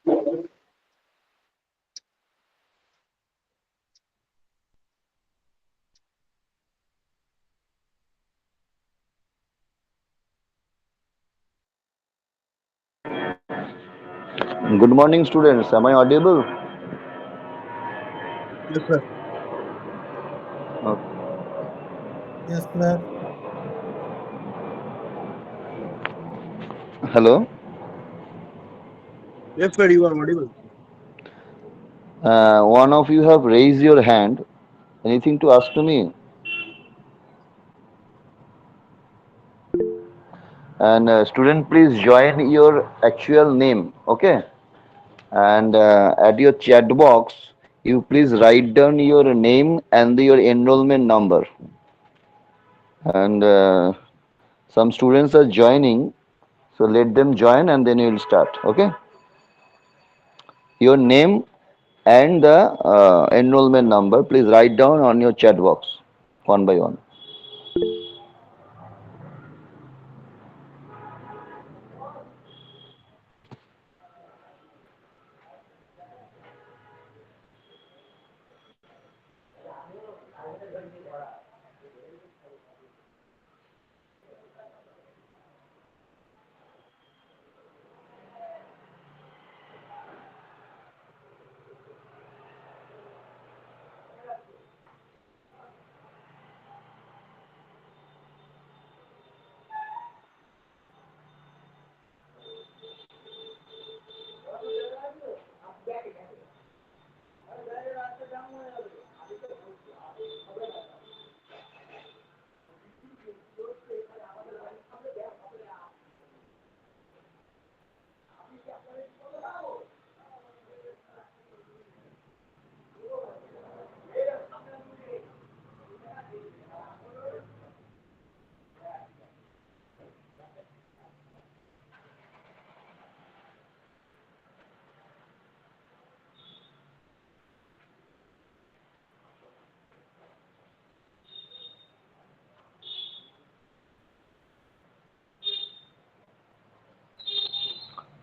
Good morning, students. Am I audible? Yes, sir. Okay. Yes, sir. Hello. Yes, sir. You are audible. One of you have raised your hand. Anything to ask to me? And student, please join your actual name. Okay. And at your chat box, you please write down your name and your enrollment number. And some students are joining, so let them join and then you will start. Okay. Your name and the enrollment number, please write down on your chat box one by one.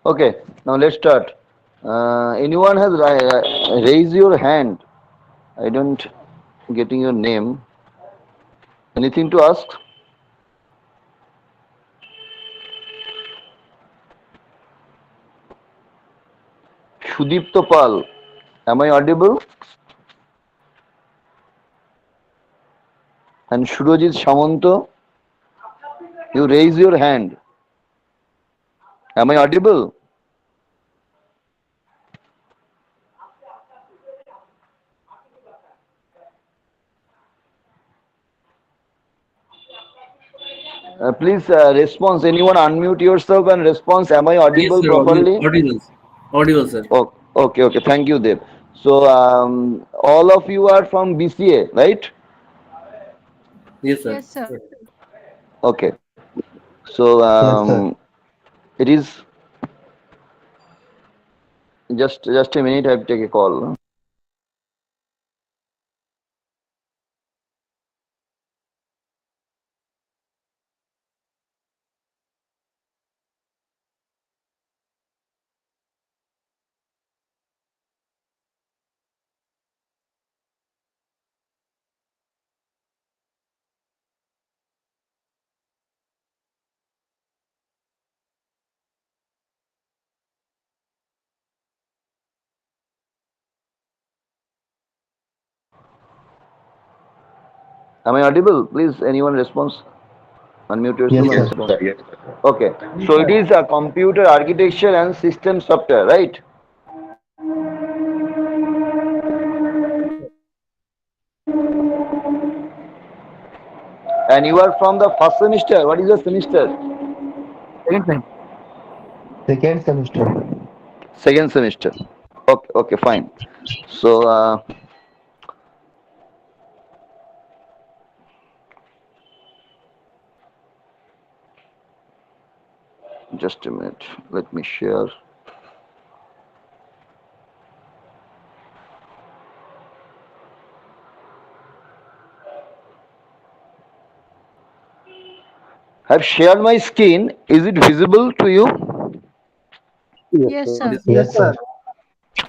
Okay, now let's start. Anyone has raised your hand? I don't getting your name. Anything to ask? Shudipto Pal, am I audible? And Shurojit Shamanto, you raise your hand. Am I audible? Please response. Anyone unmute yourself and response. Am I Yes, audible sir. properly? Audible. Audible, sir. Oh, okay, okay. Thank you, Dev. So all of you are from BCA, right? Yes, sir. Yes, sir. Okay. So Yes, sir. it is just a minute. I have to take a call. Am I audible? Please, anyone response? Unmute yourself Yes, and sir. respond. Yes. Okay. So it is a computer architecture and system software, right? And you are from the first semester. What is your semester? Second time. Second semester. Second semester. Okay, okay, fine. So just a minute. Let me share. I've shared my screen. Is it visible to you? Yes, sir. Yes, sir. Yes, sir.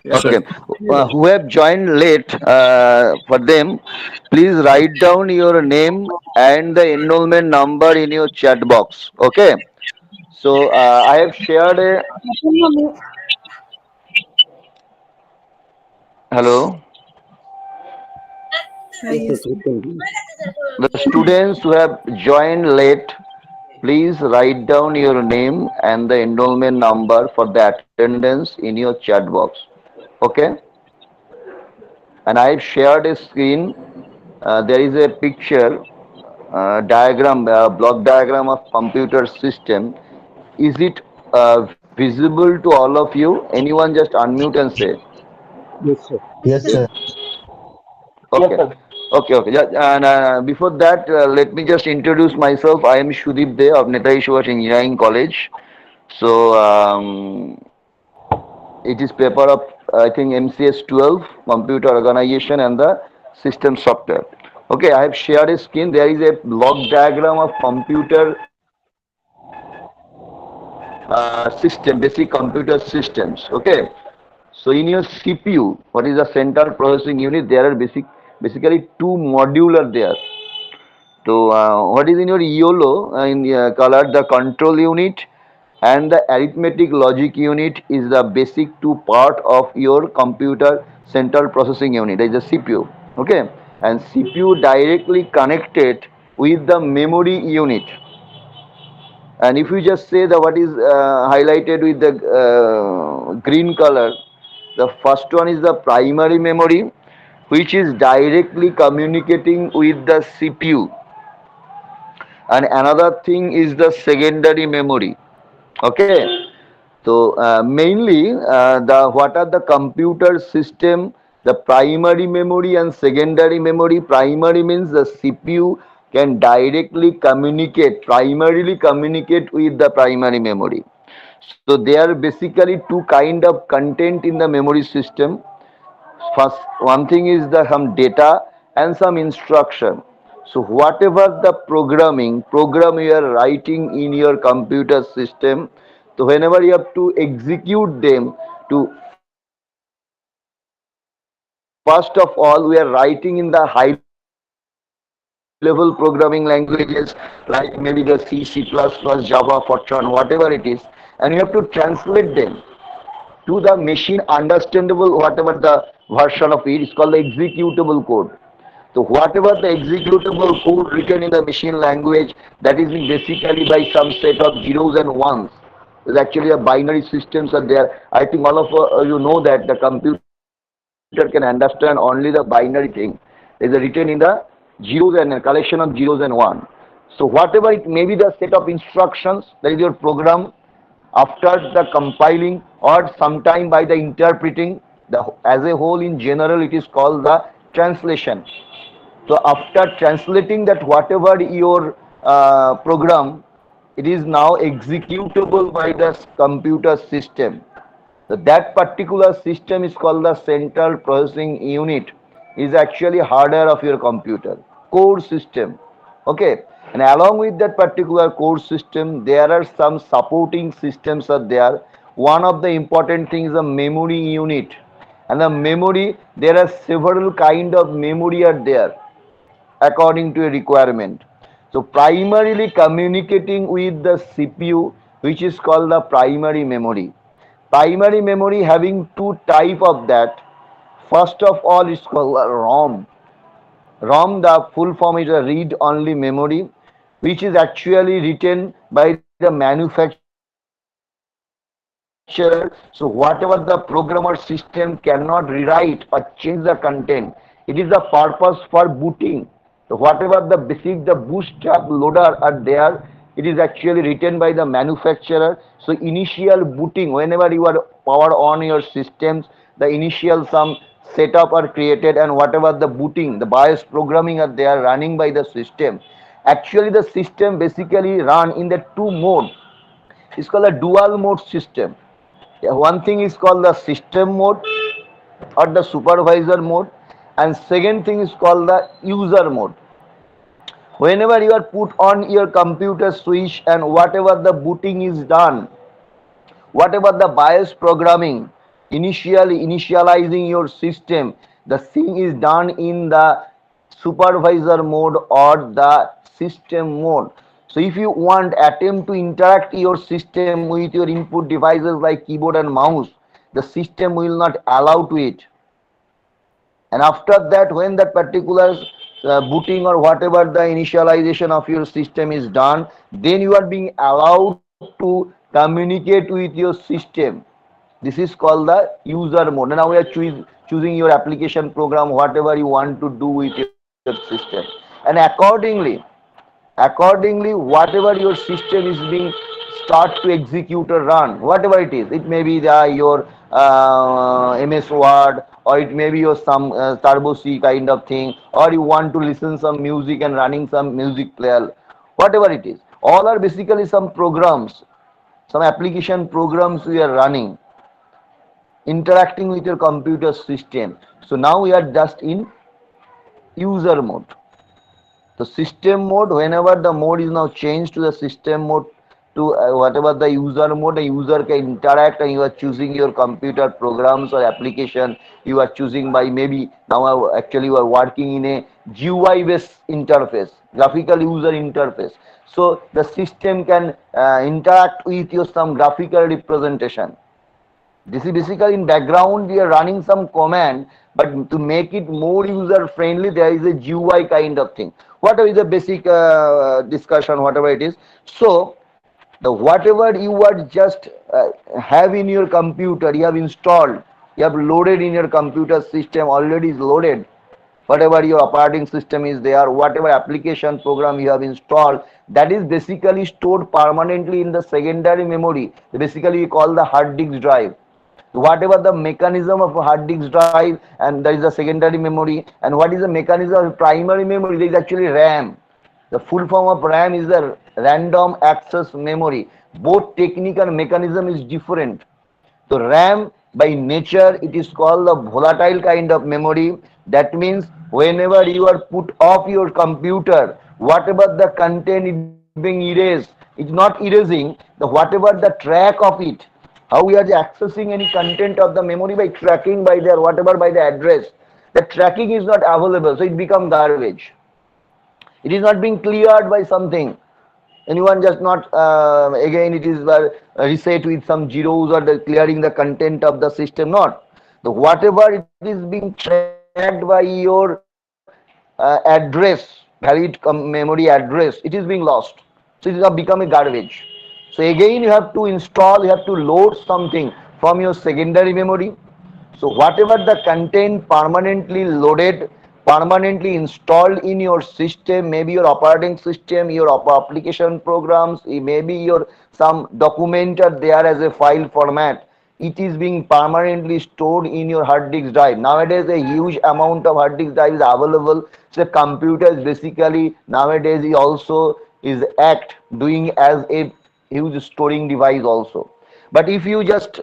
Yes, Okay. sir. Who have joined late, for them, please write down your name and the enrollment number in your chat box. Okay. So I have shared a hello. Yes, sir. Thank you. The students who have joined late, please write down your name and the enrollment number for the attendance in your chat box. Okay. And I have shared a screen. There is a picture, diagram, block diagram of computer system. Is it visible to all of you? Anyone just unmute and say. Yes, sir. Yes, sir. Okay. Okay, okay. Yeah, and before that, let me just introduce myself. I am Shudip De of Netaji Subhash Engineering College. So it is paper of I think MCS-12, computer organization and the system software. Okay, I have shared a screen. There is a block diagram of computer system, basic computer systems. Okay, so in your CPU, what is the central processing unit? There are basically two module are there. So what is in your YOLO in color? The control unit and the arithmetic logic unit is the basic two part of your computer central processing unit. There is a CPU. Okay, and CPU directly connected with the memory unit. And if you just say the what is highlighted with the green color, the first one is the primary memory, which is directly communicating with the CPU, and another thing is the secondary memory. Okay, so mainly the what are the computer system, the primary memory and secondary memory. Primary means the CPU can directly communicate, primarily communicate with the primary memory. So there are basically two kind of content in the memory system. First, one thing is the some data and some instruction. So whatever the program you are writing in your computer system, so whenever you have to execute them, to first of all we are writing in the high level programming languages like maybe the C, C++, Java, Fortran, whatever it is, and you have to translate them to the machine understandable whatever the version of it is called the executable code. So whatever the executable code written in the machine language, that is being basically by some set of zeros and ones. It's actually a binary systems are there. I think all of you know that the computer can understand only the binary thing. Is written in the zeros and a collection of zeros and one. So whatever it may be the set of instructions, that is your program, after the compiling or sometime by the interpreting, as a whole in general it is called the translation. So after translating that whatever your program, it is now executable by the computer system. So that particular system is called the central processing unit. Is actually hardware of your computer, core system. Okay, and along with that particular core system, there are some supporting systems are there. One of the important things is the memory unit, and the memory there are several kind of memory are there according to a requirement. So primarily communicating with the CPU, which is called the primary memory. Primary memory having two type of that. First of all, it's called ROM. ROM, the full form is a read-only memory, which is actually written by the manufacturer. So whatever the programmer system cannot rewrite or change the content, it is the purpose for booting. So whatever the basic, the bootstrap loader are there, it is actually written by the manufacturer. So initial booting, whenever you are power on your systems, the initial some setup are created, and whatever the booting, the BIOS programming are they are running by the system. Actually, the system basically run in the two mode. It's called a dual mode system. Yeah, one thing is called the system mode or the supervisor mode, and second thing is called the user mode. Whenever you are put on your computer switch and whatever the booting is done, whatever the BIOS programming initializing your system, the thing is done in the supervisor mode or the system mode. So if you want attempt to interact your system with your input devices like keyboard and mouse, the system will not allow to it. And after that, when that particular booting or whatever the initialization of your system is done, then you are being allowed to communicate with your system. This is called the user mode. Now we are choosing your application program, whatever you want to do with your system. And accordingly whatever your system is being start to execute or run, whatever it may be your ms word, or it may be your some turbo c kind of thing, or you want to listen some music and running some music player, whatever it is, all are basically some programs, some application programs we are running, interacting with your computer system. So now we are just in user mode. The system mode, whenever the mode is now changed to the system mode, to whatever the user mode, the user can interact, and you are choosing your computer programs or application you are choosing by, maybe now actually you are working in a GUI based interface, graphical user interface. So the system can interact with your some graphical representation. This is basically in background we are running some command, but to make it more user friendly, there is a GUI kind of thing. Whatever is the basic discussion, whatever it is. So the whatever you are just have in your computer, you have installed, you have loaded in your computer system, already is loaded. Whatever your operating system is there, whatever application program you have installed, that is basically stored permanently in the secondary memory. Basically we call the hard disk drive. Whatever the mechanism of a hard disk drive, and there is a secondary memory, and what is the mechanism of primary memory, there is actually RAM. The full form of RAM is the random access memory. Both technique and mechanism is different. So RAM by nature it is called a volatile kind of memory. That means whenever you are put off your computer, whatever the content is being erased, it's not erasing the whatever the track of it. How we are accessing any content of the memory by tracking by their whatever by the address. The tracking is not available, so it becomes garbage. It is not being cleared by something. Anyone just not again it is reset with some zeros or the clearing the content of the system, not the whatever it is being tracked by your address, valid memory address, it is being lost. So it has become a garbage. So again you have to install, you have to load something from your secondary memory. So whatever the content permanently loaded, permanently installed in your system, maybe your operating system, your application programs, maybe your some document are there as a file format, it is being permanently stored in your hard disk drive. Nowadays a huge amount of hard disk drive is available. So the computer is basically nowadays is also is act doing as a huge storing device also. But if you just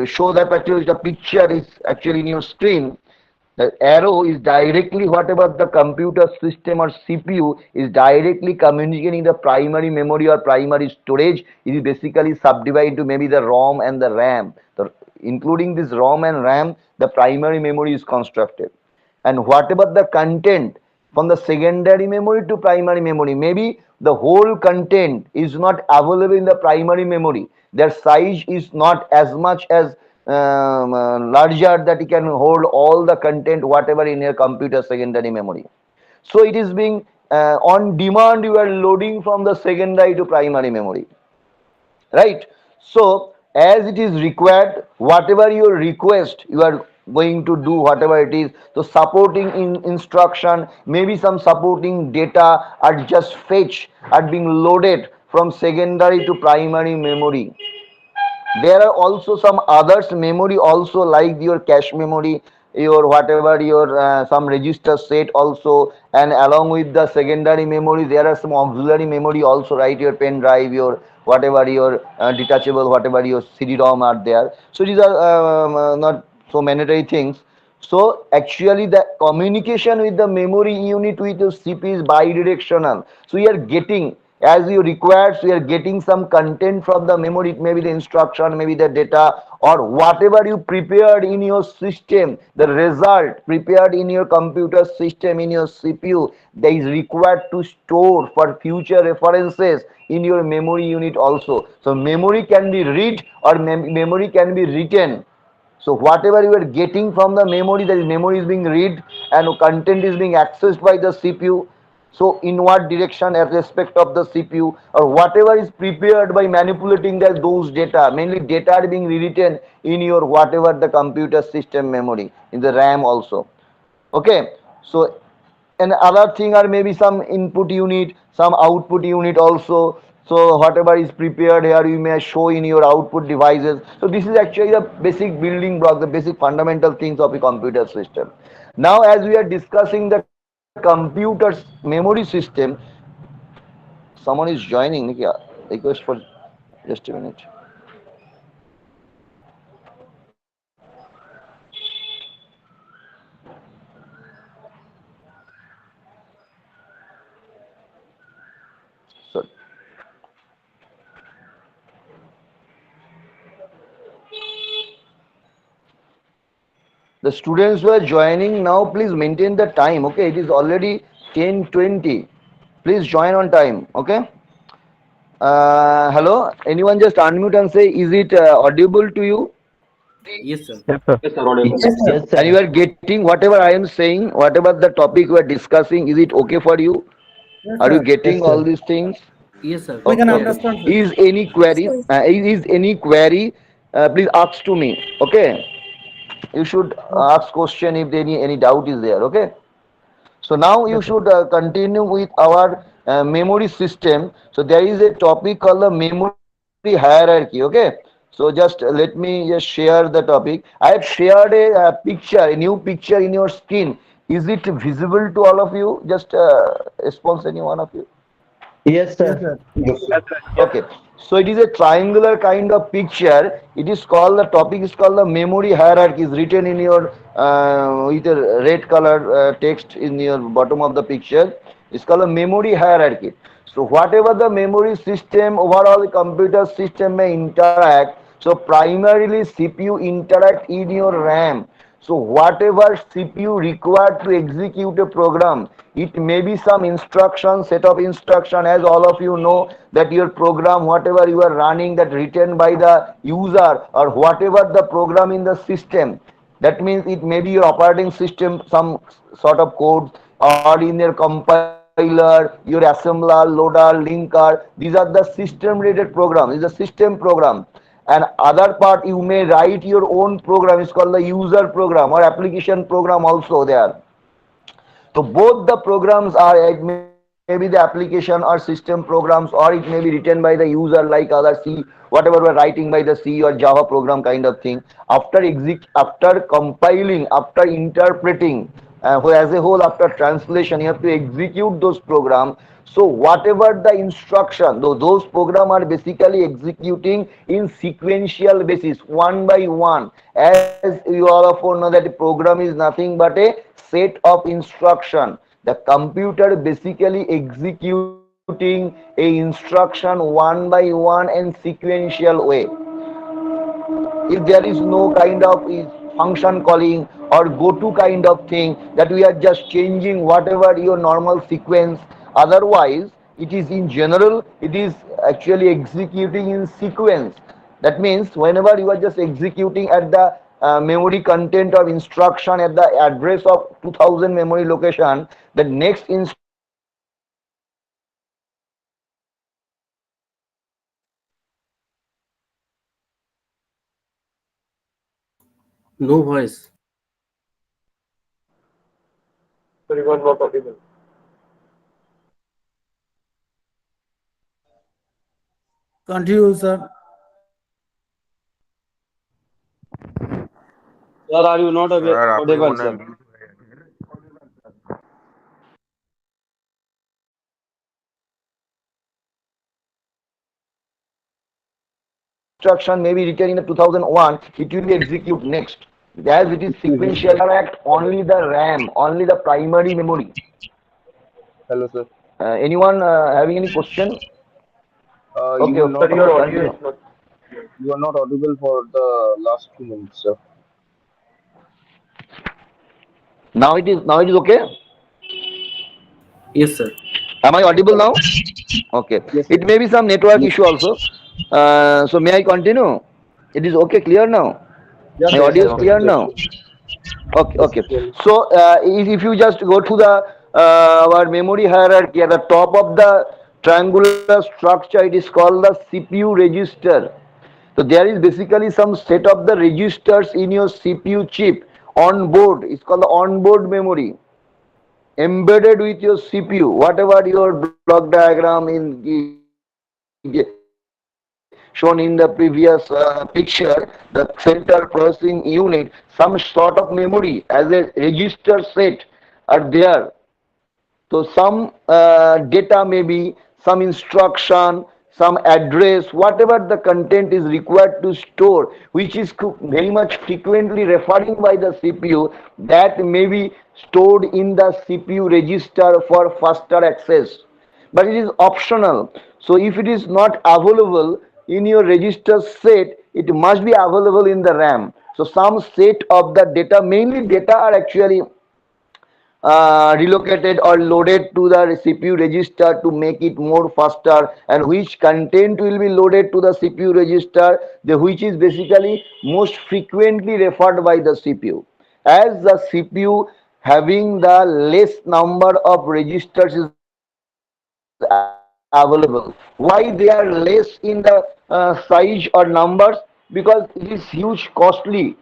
show that actually the picture is actually in your screen, the arrow is directly whatever the computer system or CPU is directly communicating the primary memory or primary storage. It is basically subdivided to maybe the ROM and the RAM. Including this ROM and RAM, the primary memory is constructed. And whatever the content from the secondary memory to primary memory, maybe the whole content is not available in the primary memory, their size is not as much as larger that it can hold all the content whatever in your computer secondary memory. So it is being on demand, you are loading from the secondary to primary memory, right? So as it is required, whatever your request you are going to do, whatever it is, so supporting instruction, maybe some supporting data are just fetch, are being loaded from secondary to primary memory. There are also some others memory also, like your cache memory, your whatever your some register set also, and along with the secondary memory there are some auxiliary memory also, right? Your pen drive, your whatever your detachable whatever your CD-ROM are there. So these are not so mandatory things. So actually the communication with the memory unit with the CPU is bidirectional. So we are getting as you require, so you are getting some content from the memory. It may be the instruction, maybe the data, or whatever you prepared in your system, the result prepared in your computer system, in your CPU, that is required to store for future references in your memory unit also. So memory can be read or memory can be written. So whatever you are getting from the memory, that is memory is being read and content is being accessed by the CPU. So in what direction as respect of the CPU, or whatever is prepared by manipulating those data, mainly data are being rewritten in your whatever the computer system memory, in the RAM also. Okay, so and other thing are maybe some input unit, some output unit also. So whatever is prepared here you may show in your output devices. So this is actually the basic building block, the basic fundamental things of a computer system. Now as we are discussing the computer's memory system, someone is joining, Nikya. Request for just a minute. So the students who are joining now, please maintain the time. Okay, it is already 10:20. Please join on time. Okay. Hello, anyone just unmute and say, is it audible to you? Yes, sir. Yes, sir. Yes, sir, audible. Yes, sir. And you are getting whatever I am saying, whatever the topic we are discussing, is it okay for you? Yes, Are you sir. getting Yes, all sir. these things? Yes, sir. We can Clear. Okay. understand, sir. Is any query? Is any query? Please ask to me. Okay. You should Okay. ask question if any doubt is there. Okay. So now you Yes, sir. should continue with our memory system. So there is a topic called the memory hierarchy. Okay. So just let me just share the topic. I have shared a picture, a new picture in your screen. Is it visible to all of you? Just response any one of you. Yes, Yes, sir. sir. Okay, so it is a triangular kind of picture. It is called, the topic is called the memory hierarchy. Is written in your with a red color text in your bottom of the picture. It's called a memory hierarchy. So whatever the memory system, overall computer system may interact. So primarily CPU interact in your RAM. So whatever CPU required to execute a program, it may be some instruction, set of instruction, as all of you know that your program, whatever you are running, that written by the user, or whatever the program in the system. That means it may be your operating system, some sort of code, or in your compiler, your assembler, loader, linker. These are the system related programs. It's a system program. And other part, you may write your own program. It's called the user program or application program also there. So both the programs are, it may be the application or system programs, or it may be written by the user like other C, whatever we're writing by the C or Java program kind of thing. After compiling, after interpreting, as a whole, after translation, you have to execute those programs. So whatever the instruction, though those programs are basically executing in sequential basis, one by one. As you all of know that a program is nothing but a set of instruction. The computer basically executing a instruction one by one and sequential way. If there is no kind of function calling or go to kind of thing, that we are just changing whatever your normal sequence, otherwise it is in general, it is actually executing in sequence. That means whenever you are just executing at the memory content of instruction at the address of 2000 memory location, the next instruction may be executing at the address of 2000. No voice. Sir, you are not audible. Continue, sir. Sir, are you not audible, sir? Instruction may be written in the 2001, it will be execute next. As it is Mhm. sequential, interact only the RAM, only the primary memory. Hello, sir. Anyone having any question? You Okay, were okay, not Sir, your audio continue. is not. you are not audible for the last 2 minutes, sir. Now it is okay. Yes, sir. Am I audible now? Okay. Yes, It sir. may be some network issue also. So may I continue? It is okay, clear now. Yes, My sir. audio Yes, is sir. clear Yes, now. sir. Okay, Yes, okay. sir. Clearly. So if you just go to the our memory hierarchy at the top of the triangular structure, it is called the CPU register. So there is basically some set of the registers in your CPU chip on board. It's called the onboard memory embedded with your CPU. Whatever your block diagram shown in the previous picture, the central processing unit, some sort of memory as a register set are there. So some data maybe, some instruction, some address, whatever the content is required to store, which is very much frequently referring by the CPU, that may be stored in the CPU register for faster access. But it is optional. So if it is not available in your register set, it must be available in the RAM. So some set of the data, mainly data are actually relocated or loaded to the CPU register to make it more faster, and which content will be loaded to the CPU register, which is basically most frequently referred by the CPU. As the CPU having the less number of registers is available. Why they are less in the size or numbers? Because it is huge costly,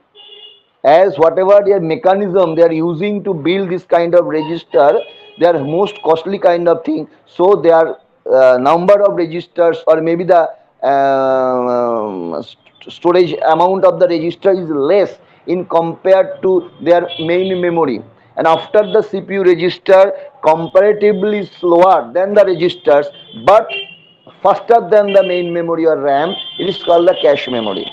as whatever their mechanism they are using to build this kind of register, they are most costly kind of thing. So their number of registers or maybe the storage amount of the register is less in compared to their main memory. And after the CPU register comparatively slower than the registers, but faster than the main memory or RAM, it is called the cache memory.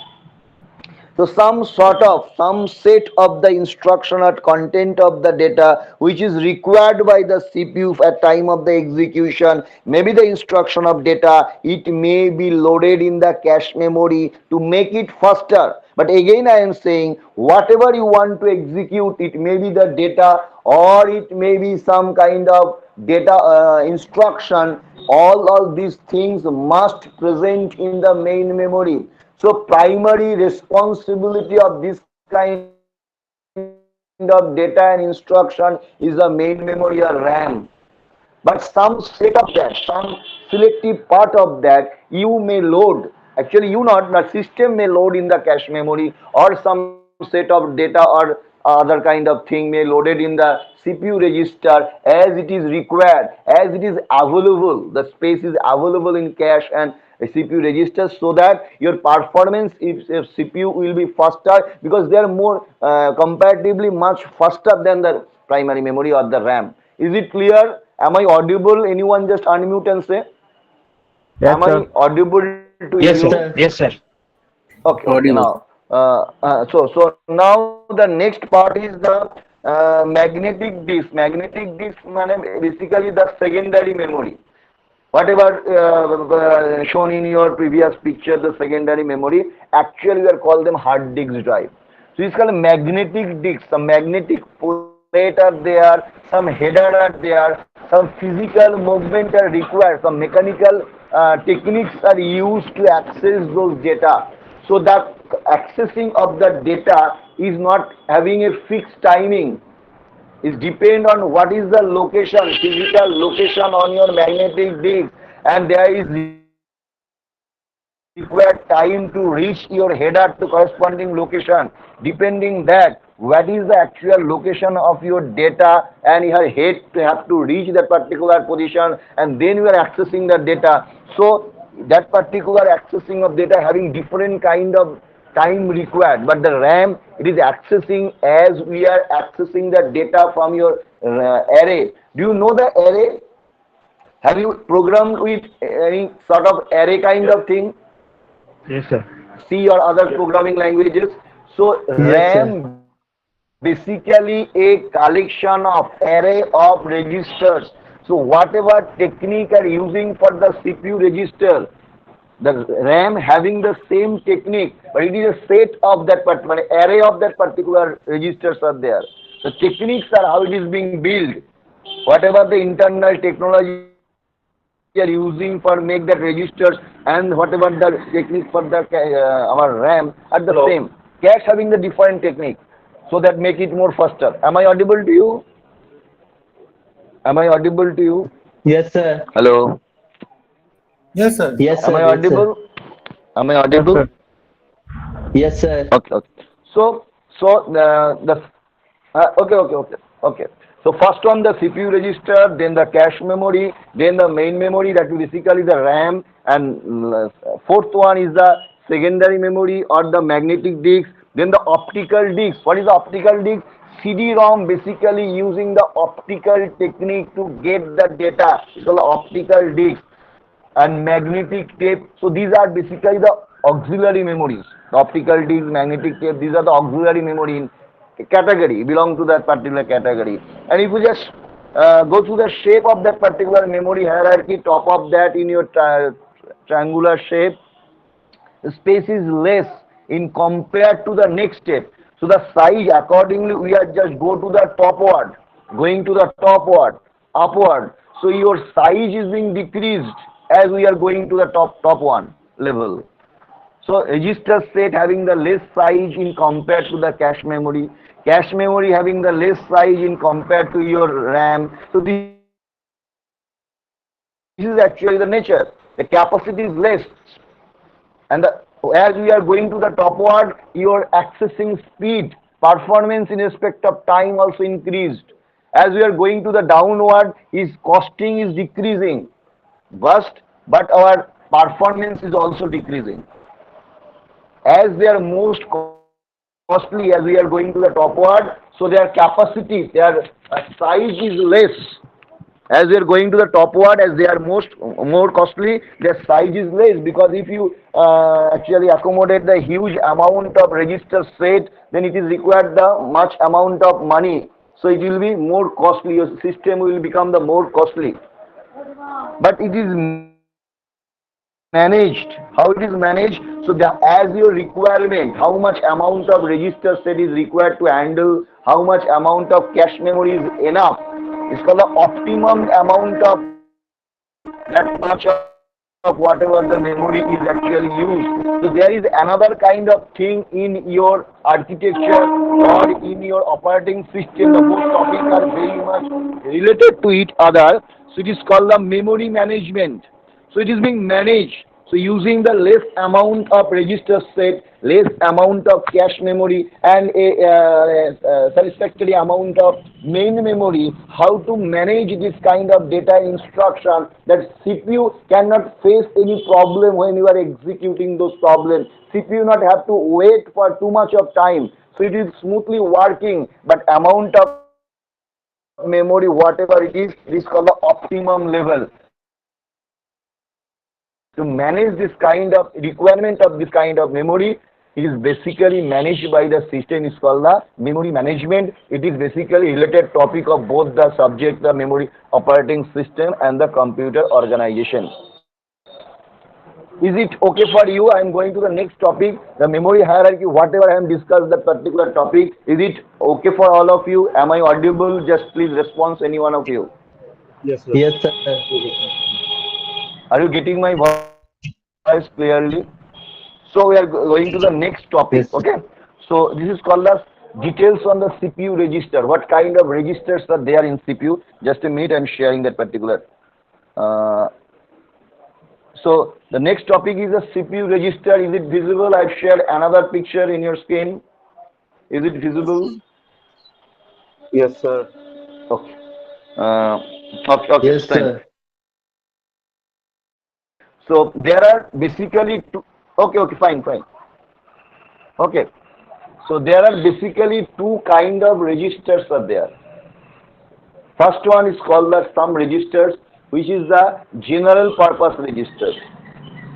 So some sort of some set of the instruction or content of the data which is required by the CPU at time of the execution, maybe the instruction of data, it may be loaded in the cache memory to make it faster. But again I am saying whatever you want to execute, it may be the data or it may be some kind of data instruction, all these things must present in the main memory. So primary responsibility of this kind of data and instruction is the main memory or RAM. But some set of that, some selective part of that, you may load. Actually, you not, the system may load in the cache memory, or some set of data or other kind of thing may loaded in the CPU register as it is required, as it is available. The space is available in cache and CPU registers so that your performance if CPU will be faster because they are more comparatively much faster than the primary memory or the RAM. Is it clear? Am I audible? Anyone just unmute and say, Yes, am I sir. audible to Yes, you? sir. Yes, sir. Okay, okay. Audible. Now, so now the next part is the magnetic disk. Magnetic disk means basically the secondary memory. Whatever shown in your previous picture, the secondary memory, actually we are called them hard disk drive. So it's called magnetic disk. Some magnetic plate are there, some header are there, some physical movement are required, some mechanical techniques are used to access those data. So that accessing of the data is not having a fixed timing. It depend on what is the location, physical location on your magnetic disk, and there is required time to reach your header to corresponding location. Depending that, what is the actual location of your data, and your head to have to reach that particular position, and then you are accessing the data. So that particular accessing of data having different kind of time required, but the RAM, it is accessing as we are accessing the data from your array. Do you know the array? Have you programmed with any sort of array kind Yes. of thing? Yes, sir. C or other Yes. programming languages? So Yes, sir. RAM basically a collection of array of registers So whatever technique are using for the CPU register, the RAM having the same technique, but it is a set of that particular array of that particular registers are there. The techniques are how it is being built. Whatever the internal technology are using for make that registers and whatever the technique for the our RAM are the same. Hello. Cache having the different technique, so that make it more faster. Am I audible to you? Am I audible to you? Yes, sir. Hello. Yes, sir. Yes, Am sir. I Yes, sir. audible? Am I Yes, audible? sir. Yes, sir. Okay, okay. So the okay. So first one the CPU register, then the cache memory, then the main memory that is basically the RAM, and fourth one is the secondary memory or the magnetic disk. Then the optical disk. What is the optical disk? CD-ROM basically using the optical technique to get the data. It's called optical disk and magnetic tape. So these are basically the auxiliary memories. The optical disk, magnetic tape, these are the auxiliary memory in category, belong to that particular category. And if you just go through the shape of that particular memory hierarchy, top of that in your triangular shape, the space is less in compared to the next step. So the size accordingly we are just go to the topward, going to the topward, upward. So your size is being decreased as we are going to the top one level. So register set having the less size in compared to the cache memory having the less size in compared to your RAM. So this is actually the nature. The capacity is less, and as we are going to the topward, your accessing speed, performance in respect of time also increased. As we are going to the downward, is costing is decreasing, but our performance is also decreasing. As they are most costly as we are going to the topward, so their capacity, their size is less. As we are going to the topward, as they are more costly, their size is less, because if you actually accommodate the huge amount of register set, then it is required the much amount of money. So it will be more costly. Your system will become the more costly. But it is managed. How it is managed? So that as your requirement, how much amount of register set is required to handle, how much amount of cache memory is enough. It's called the optimum amount of that much of whatever the memory is actually used. So there is another kind of thing in your architecture or in your operating system. The both topics are very much related to each other. So it is called the memory management. So it is being managed. So using the less amount of register set, less amount of cache memory, and a satisfactory amount of main memory, how to manage this kind of data instruction that CPU cannot face any problem when you are executing those problems. CPU not have to wait for too much of time. So it is smoothly working, but amount of memory, whatever it is called the optimum level. To manage this kind of requirement of this kind of memory, it is basically managed by the system. Is called the memory management. It is basically related topic of both the subject, the memory operating system and the computer organization. Is it okay for you? I am going to the next topic, the memory hierarchy. Whatever I am discussed that particular topic, is it okay for all of you? Am I audible? Just please respond, any one of you. Yes, sir. Yes, sir. Are you getting my voice clearly? So we are going to the next topic. Okay. Yes, sir. So this is called as details on the CPU register. What kind of registers are there in CPU? Just a minute, I'm sharing that particular. Uh, so the next topic is a CPU register. Is it visible? I've shared another picture in your screen. Is it visible? Yes, sir. Okay. Uh, okay, Yes, fine. sir. So there are basically two. Okay, fine. Okay. So there are basically two kind of registers are there. First one is called the sum registers, which is the general purpose registers.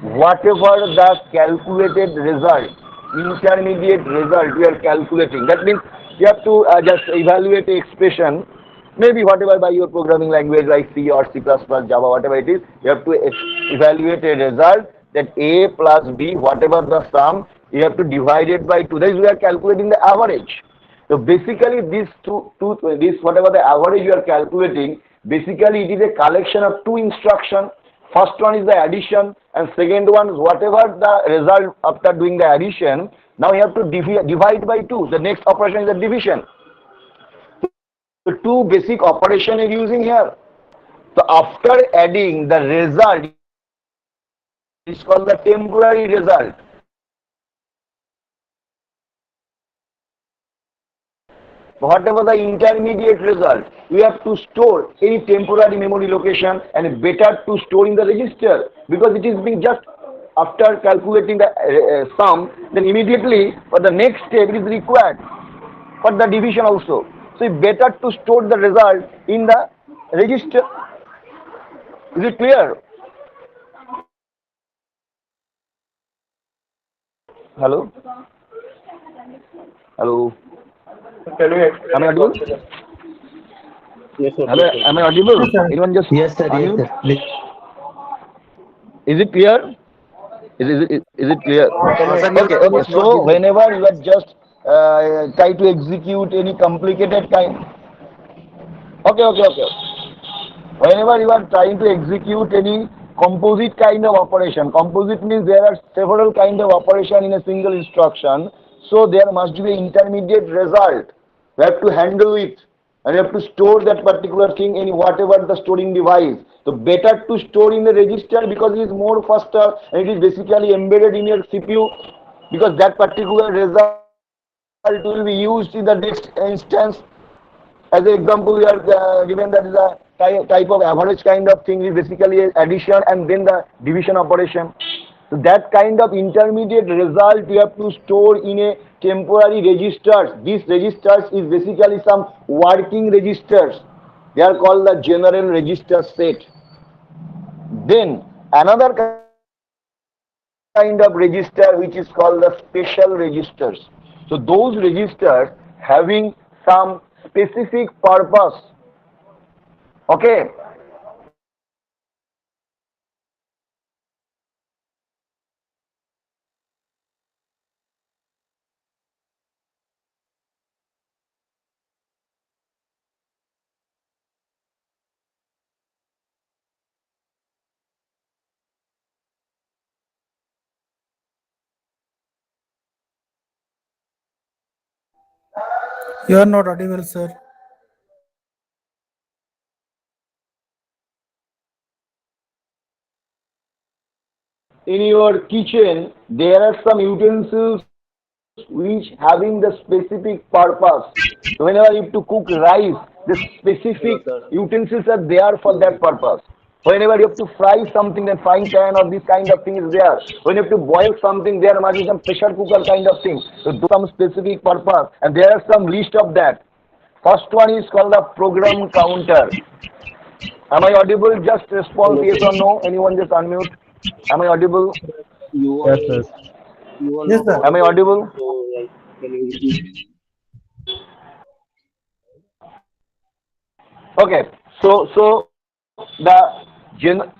Whatever the calculated result, intermediate result we are calculating. That means you have to just evaluate the expression. maybe whatever by your programming language like C or C++, Java, whatever it is, you have to evaluate a result that A plus B, whatever the sum, you have to divide it by 2. That is, we are calculating the average. So basically, this whatever the average you are calculating, basically it is a collection of two instructions. First one is the addition, and second one is whatever the result after doing the addition. Now you have to divide by 2. The next operation is the division. So two basic operation is using here. So after adding the result, it's called the temporary result. Whatever the intermediate result, we have to store any temporary memory location, and better to store in the register, because it is being just after calculating the sum, then immediately for the next step it is required for the division also. So it's better to store the result in the register. Is it clear? Hello? Hello? Can you explain Am I it audible? once again? Yes, sir. Hello? Am I audible? Yes, sir. Anyone just Yes, sir. Yes, unmute? sir. Please. Is it clear? Is it clear? Can you Okay, explain okay. So whenever you are just try to execute any complicated kind. Okay. Whenever you are trying to execute any composite kind of operation, composite means there are several kind of operation in a single instruction. So there must be an intermediate result. You have to handle it, and you have to store that particular thing in whatever the storing device. So better to store in the register because it is more faster, and it is basically embedded in your CPU, because that particular result will be used in the next instance. As an example, we are given that is a type of average kind of thing is basically addition and then the division operation. So that kind of intermediate result you have to store in a temporary registers. These registers is basically some working registers. They are called the general register set. Then another kind of register which is called the special registers. So those registers having some specific purpose. Okay. You are not audible, sir. In your kitchen, there are some utensils which having the specific purpose. So whenever you have to cook rice, the Hello, specific sir. utensils are there for that purpose. Whenever you have to fry something, then frying pan or this kind of thing is there. When you have to boil something, there must be some pressure cooker kind of thing. So those some specific purpose, and there are some list of that. First one is called the program counter. Am I audible? Just response Hello, yes or sir. no. Anyone just unmute. Am I audible? You Yes, are sir. you are Yes, not sir. Am I audible. audible? So like, can you repeat? Okay. So the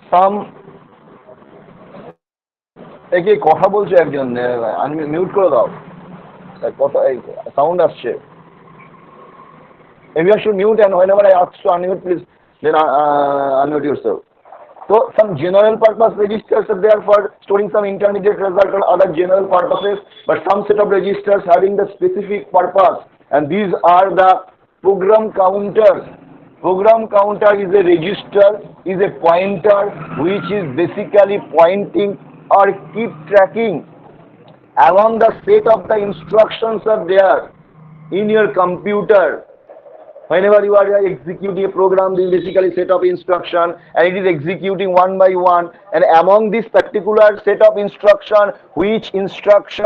some একে কথা বলছে একজন mute করে দাও কথা sound আসছে maybe I should mute, and whenever I ask to unmute, please then unmute yourself. So some general purpose registers are there for storing some intermediate result or other general purposes, but some set of registers having the specific purpose, and these are the program counters. Program counter is a register, is a pointer which is basically pointing or keep tracking along the set of the instructions are there in your computer. Whenever you are executing a program, this is basically set of instruction, and it is executing one by one. And among this particular set of instruction, which instruction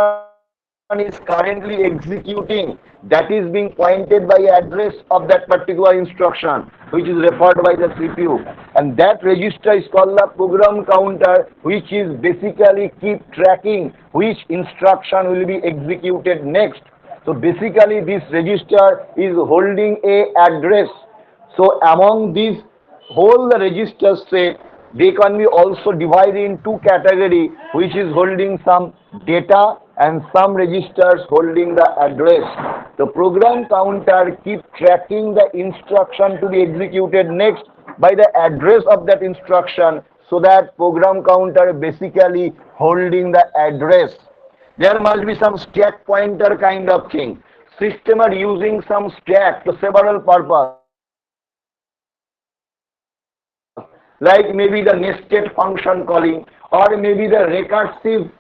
is currently executing, that is being pointed by address of that particular instruction, which is referred by the CPU. And that register is called the program counter, which is basically keep tracking which instruction will be executed next. So basically this register is holding a address. So among these whole the register set, they can be also divided in two category, which is holding some data and some registers holding the address. The program counter keep tracking the instruction to be executed next by the address of that instruction, so that program counter basically holding the address. There must be some stack pointer kind of thing. System are using some stack to several purpose, like maybe the nested function calling, or maybe the recursive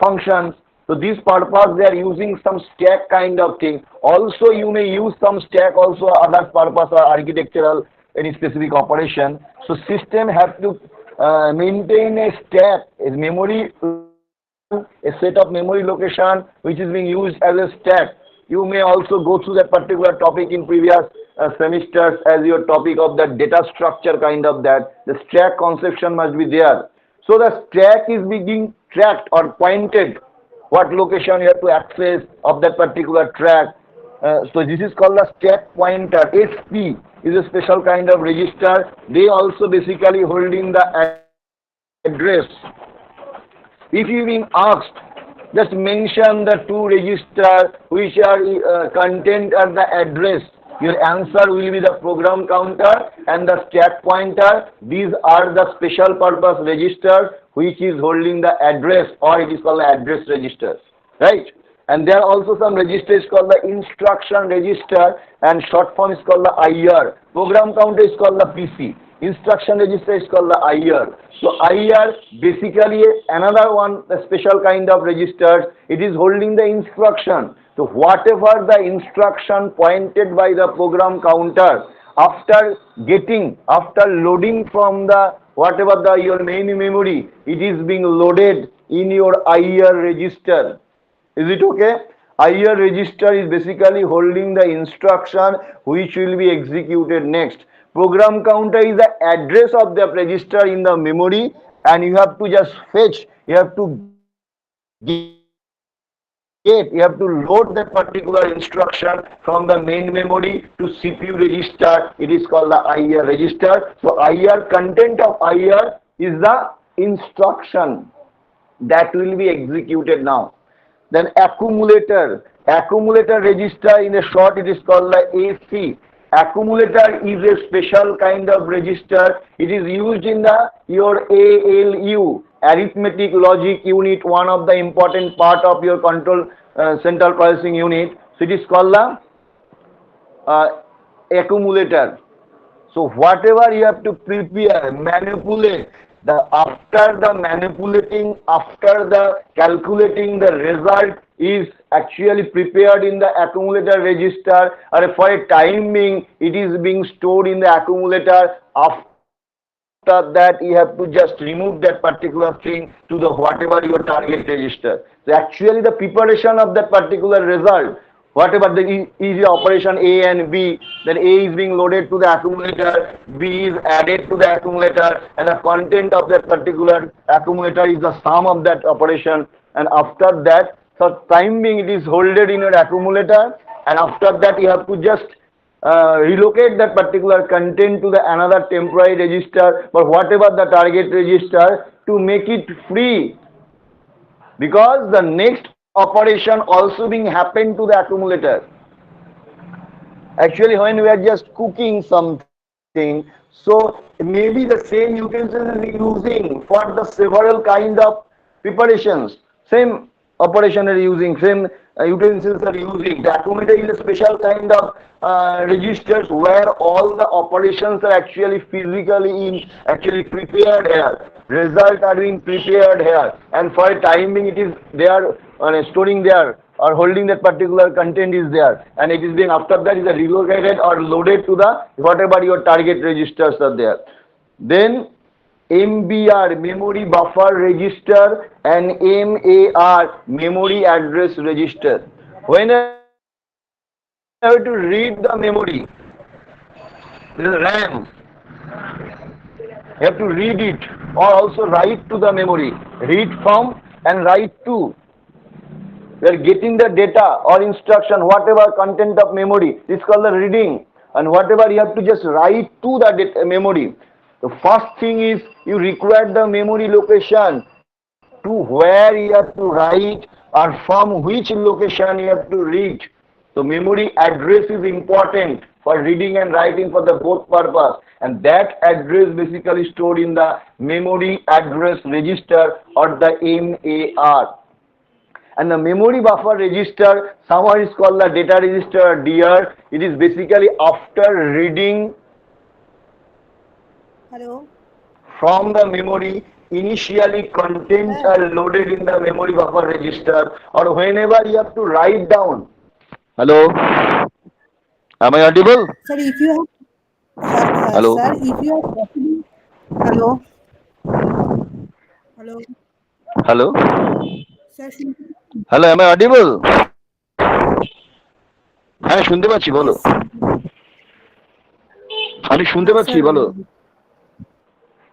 functions. So this purpose they are using some stack kind of thing. Also you may use some stack also other purpose or architectural any specific operation. So system have to maintain a stack, a memory, a set of memory location which is being used as a stack. You may also go through that particular topic in previous semesters as your topic of that data structure kind of that. The stack conception must be there. So the stack is being tracked or pointed what location you have to access of that particular track. So this is called the stack pointer. SP is a special kind of register. They also basically holding the address. If you being asked, just mention the two registers which are content at the address. Your answer will be the program counter and the stack pointer. These are the special purpose registers which is holding the address, or it is called the address registers, right? And there are also some registers called the instruction register, and short form is called the IR. Program counter is called the PC. Instruction register is called the IR. So IR basically another one, the special kind of registers. It is holding the instruction. So whatever the instruction pointed by the program counter, after loading from the whatever the your main memory, it is being loaded in your IR register. Is it okay? IR register is basically holding the instruction which will be executed next. Program counter is the address of the register in the memory, and you have to just fetch, you have to you have to load that particular instruction from the main memory to CPU register. It is called the IR register. So IR, content of IR is the instruction that will be executed now. Then accumulator register, in a short it is called the AC. Accumulator is a special kind of register. It is used in the your ALU, arithmetic logic unit, one of the important part of your control central processing unit. So it is called the accumulator. So whatever you have to prepare, manipulate, after the calculating, the result is actually prepared in the accumulator register, or for a time being it is being stored in the accumulator. After that you have to just remove that particular thing to the whatever your target register. So actually the preparation of that particular result, whatever the is operation A and B, then A is being loaded to the accumulator, B is added to the accumulator, and the content of that particular accumulator is the sum of that operation. And after that, so time being it is holded in your accumulator, and after that you have to just relocate that particular content to the another temporary register, but whatever the target register, to make it free, because the next operation also being happened to the accumulator. Actually when we are just cooking something, so maybe the same utensil is using for the several kind of preparations, same operation are using, same utensils are using. The accumulator is a special kind of registers where all the operations are actually physically prepared here. Results are being prepared here, and for a timing it is they are storing there or holding that particular content is there, and it is being after that is relocated or loaded to the whatever your target registers are there. Then MBR, memory buffer register, and MAR, memory address register. When I have to read the memory, the RAM, you have to read it or also write to the memory. Read from and write to. We are getting the data or instruction, whatever content of memory. It's called the reading. and whatever you have to just write to the memory. The first thing is you require the memory location to where you have to write or from which location you have to read. So memory address is important for reading and writing for the both purpose, and that address basically stored in the memory address register or the MAR. And the memory buffer register, somehow is called the data register DR. It is basically after reading Hello. from the memory, initially contents are loaded in the memory buffer register, or whenever you have to write down. Hello, am I audible? Sir, if you have, Hello, sir, if you have possible, hello, hello, hello, sir, hello, am I audible? হ্যাঁ শুনতে পাচ্ছি বলো, yes, আমি শুনতে পাচ্ছি sir, বলো।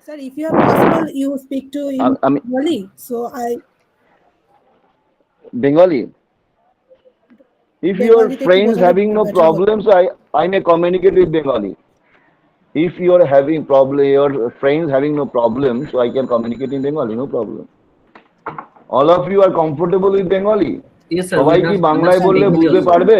sir, if you have possible, you speak to in আমি Bengali. So Bengali. If your Bengali তে কি friends বোঝালে having no better হতো? problems, I may communicate with Bengali. If you are having problem, your friends having no problem, so I can communicate in Bengali, no problem. All of you are comfortable with Bengali? Yes, sir. We সবাই কি have বাংলায় understand বললে Bengali বুঝতে also. পারবে?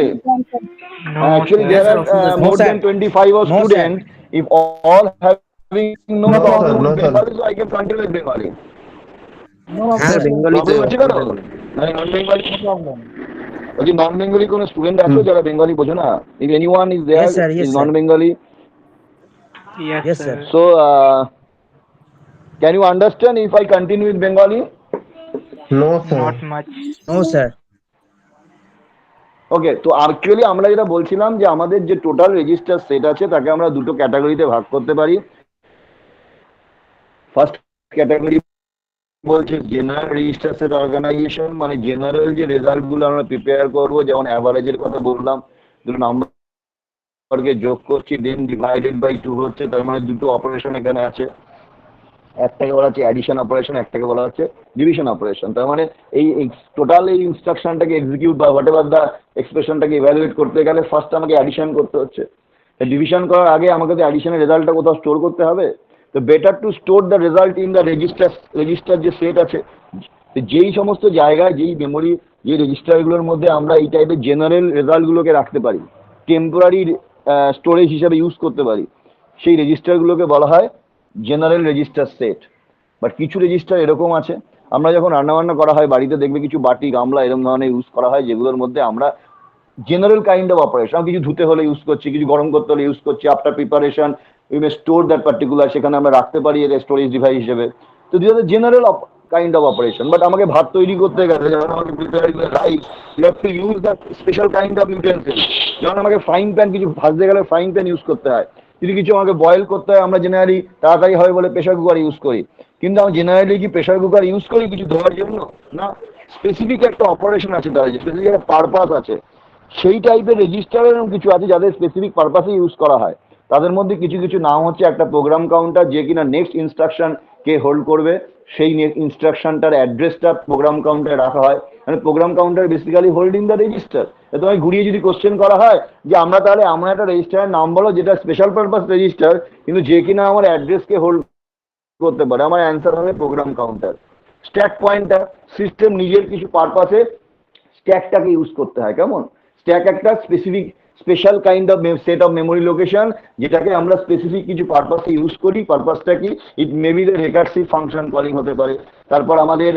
No, Actually, sir. Yes, there sir. are Of course. more than 25 of No, sir. students. If all having no No, sir. problem No, with sir. Bengali, so I can continue with Bengali. No হ্যাঁ problem. বেঙ্গলিতে problem আছে কেন? নন Bengali বলছি নন Bengali কোনো student আছো যারা Bengali বোঝো না? If anyone is there Yes, sir. Yes, is sir. non Bengali, Yes, Yes, sir. sir. so can you understand if I continue with Bengali? No, sir. Not much. No, sir. ওকে, তো actually আমরা যেটা বলছিলাম যে আমাদের যে total register set আছে তাকে আমরা দুটো ক্যাটাগরিতে ভাগ করতে পারি। ফার্স্ট ক্যাটাগরি বলছে জেনারেল রেজিস্টার সেট অর্গানাইজেশন, মানে জেনারেল যে রেজাল্ট গুলো আমরা প্রিপেয়ার করবো, যেমন অ্যাভারেজের কথা বললাম, দুটো নাম্বারকে যোগ করছি দেন ডিভাইডেড বাই 2 হচ্ছে, তার মানে দুটো অপারেশন এখানে আছে, একটাকে বলা হচ্ছে অ্যাডিশন অপারেশন, একটাকে বলা হচ্ছে ডিভিশন অপারেশন। তার মানে এই টোটাল এই ইনস্ট্রাকশনটাকে এক্সিকিউট বা হোয়াট এভার দ্য এক্সপ্রেশনটাকে ইভ্যালুয়েট করতে গেলে ফার্স্ট আমাকে অ্যাডিশন করতে হচ্ছে। ডিভিশন করার আগে আমাকে তো অ্যাডিশনের রেজাল্টটা কোথাও স্টোর করতে হবে। তো better to store the result in the register যে সেট আছে, যেই সমস্ত জায়গায় যেই মেমোরি যে রেজিস্টারগুলোর মধ্যে আমরা এই টাইপের জেনারেল রেজাল্টগুলোকে রাখতে পারি, টেম্পোরারি স্টোরেজ হিসাবে ইউজ করতে পারি, সেই রেজিস্টারগুলোকে বলা হয় জেনারেল রেজিস্টার সেট। বাট কিছু রেজিস্টার এরকম আছে, আমরা যখন রান্নাবান্না করা হয় বাড়িতে দেখবে কিছু বাটি গামলা এরকম ধরনের ইউজ করা হয়, যেগুলোর মধ্যে আমরা জেনারেল কাইন্ড অফ অপারেশন, কিছু ধুতে হলে ইউজ করছি, কিছু গরম করতে হলে ইউজ করছি, after preparation we may store that particular, সেখানে আমরা রাখতে পারি এর স্টোরেজ ডিভাইস হিসেবে। তো this are general kind of operation. But আমাকে ভাত তৈরি করতে গেলে, যেমন আমাকে prepare rice, you have to use that special kind of utensil. যেমন আমাকে ফ্রাইং প্যান, কিছু ভাজতে গেলে ফ্রাইং প্যান ইউজ করতে হয়। যদি কিছু আমাকে বয়েল করতে হয়, আমরা জেনারেলি তাড়াতাড়ি হবে বলে প্রেশার কুকার ইউজ করি। কিন্তু আমি জেনারেলি কি প্রেশার কুকার ইউজ করি কিছু ধোয়ার জন্য? না, স্পেসিফিক একটা অপারেশন আছে, তার স্পেসিফিক একটা পারপাস আছে। সেই টাইপের রেজিস্টার এরকম কিছু আছে যাদের স্পেসিফিক পারপাসে ইউজ করা হয়। তাদের মধ্যে কিছু কিছু নাম হচ্ছে একটা প্রোগ্রাম কাউন্টার, যে কিনা নেক্সট ইনস্ট্রাকশন কে হোল্ড করবে সেই ইনস্ট্রাকশনটার অ্যাড্রেসটা প্রোগ্রাম কাউন্টারে রাখা হয়। মানে program counter basically holding the register. তোমায় ঘুরিয়ে যদি কোশ্চেন করা হয় যে আমরা তাহলে এমন একটা রেজিস্টারের নাম বলো যেটা স্পেশাল পারপাস রেজিস্টার কিন্তু যে কিনা আমার অ্যাড্রেসকে হোল্ড করতে পারে, আমার অ্যান্সার হবে program counter. Stack pointer, system নিজের কিছু পারপাসে স্ট্যাকটাকে ইউজ করতে হয়। কেমন? স্ট্যাক একটা special kind of set of memory location, যেটাকে আমরা স্পেসিফিক কিছু পারপাসে ইউজ করি। পারপাসটা কি? ইট maybe the recursive function calling হতে পারে। তারপর আমাদের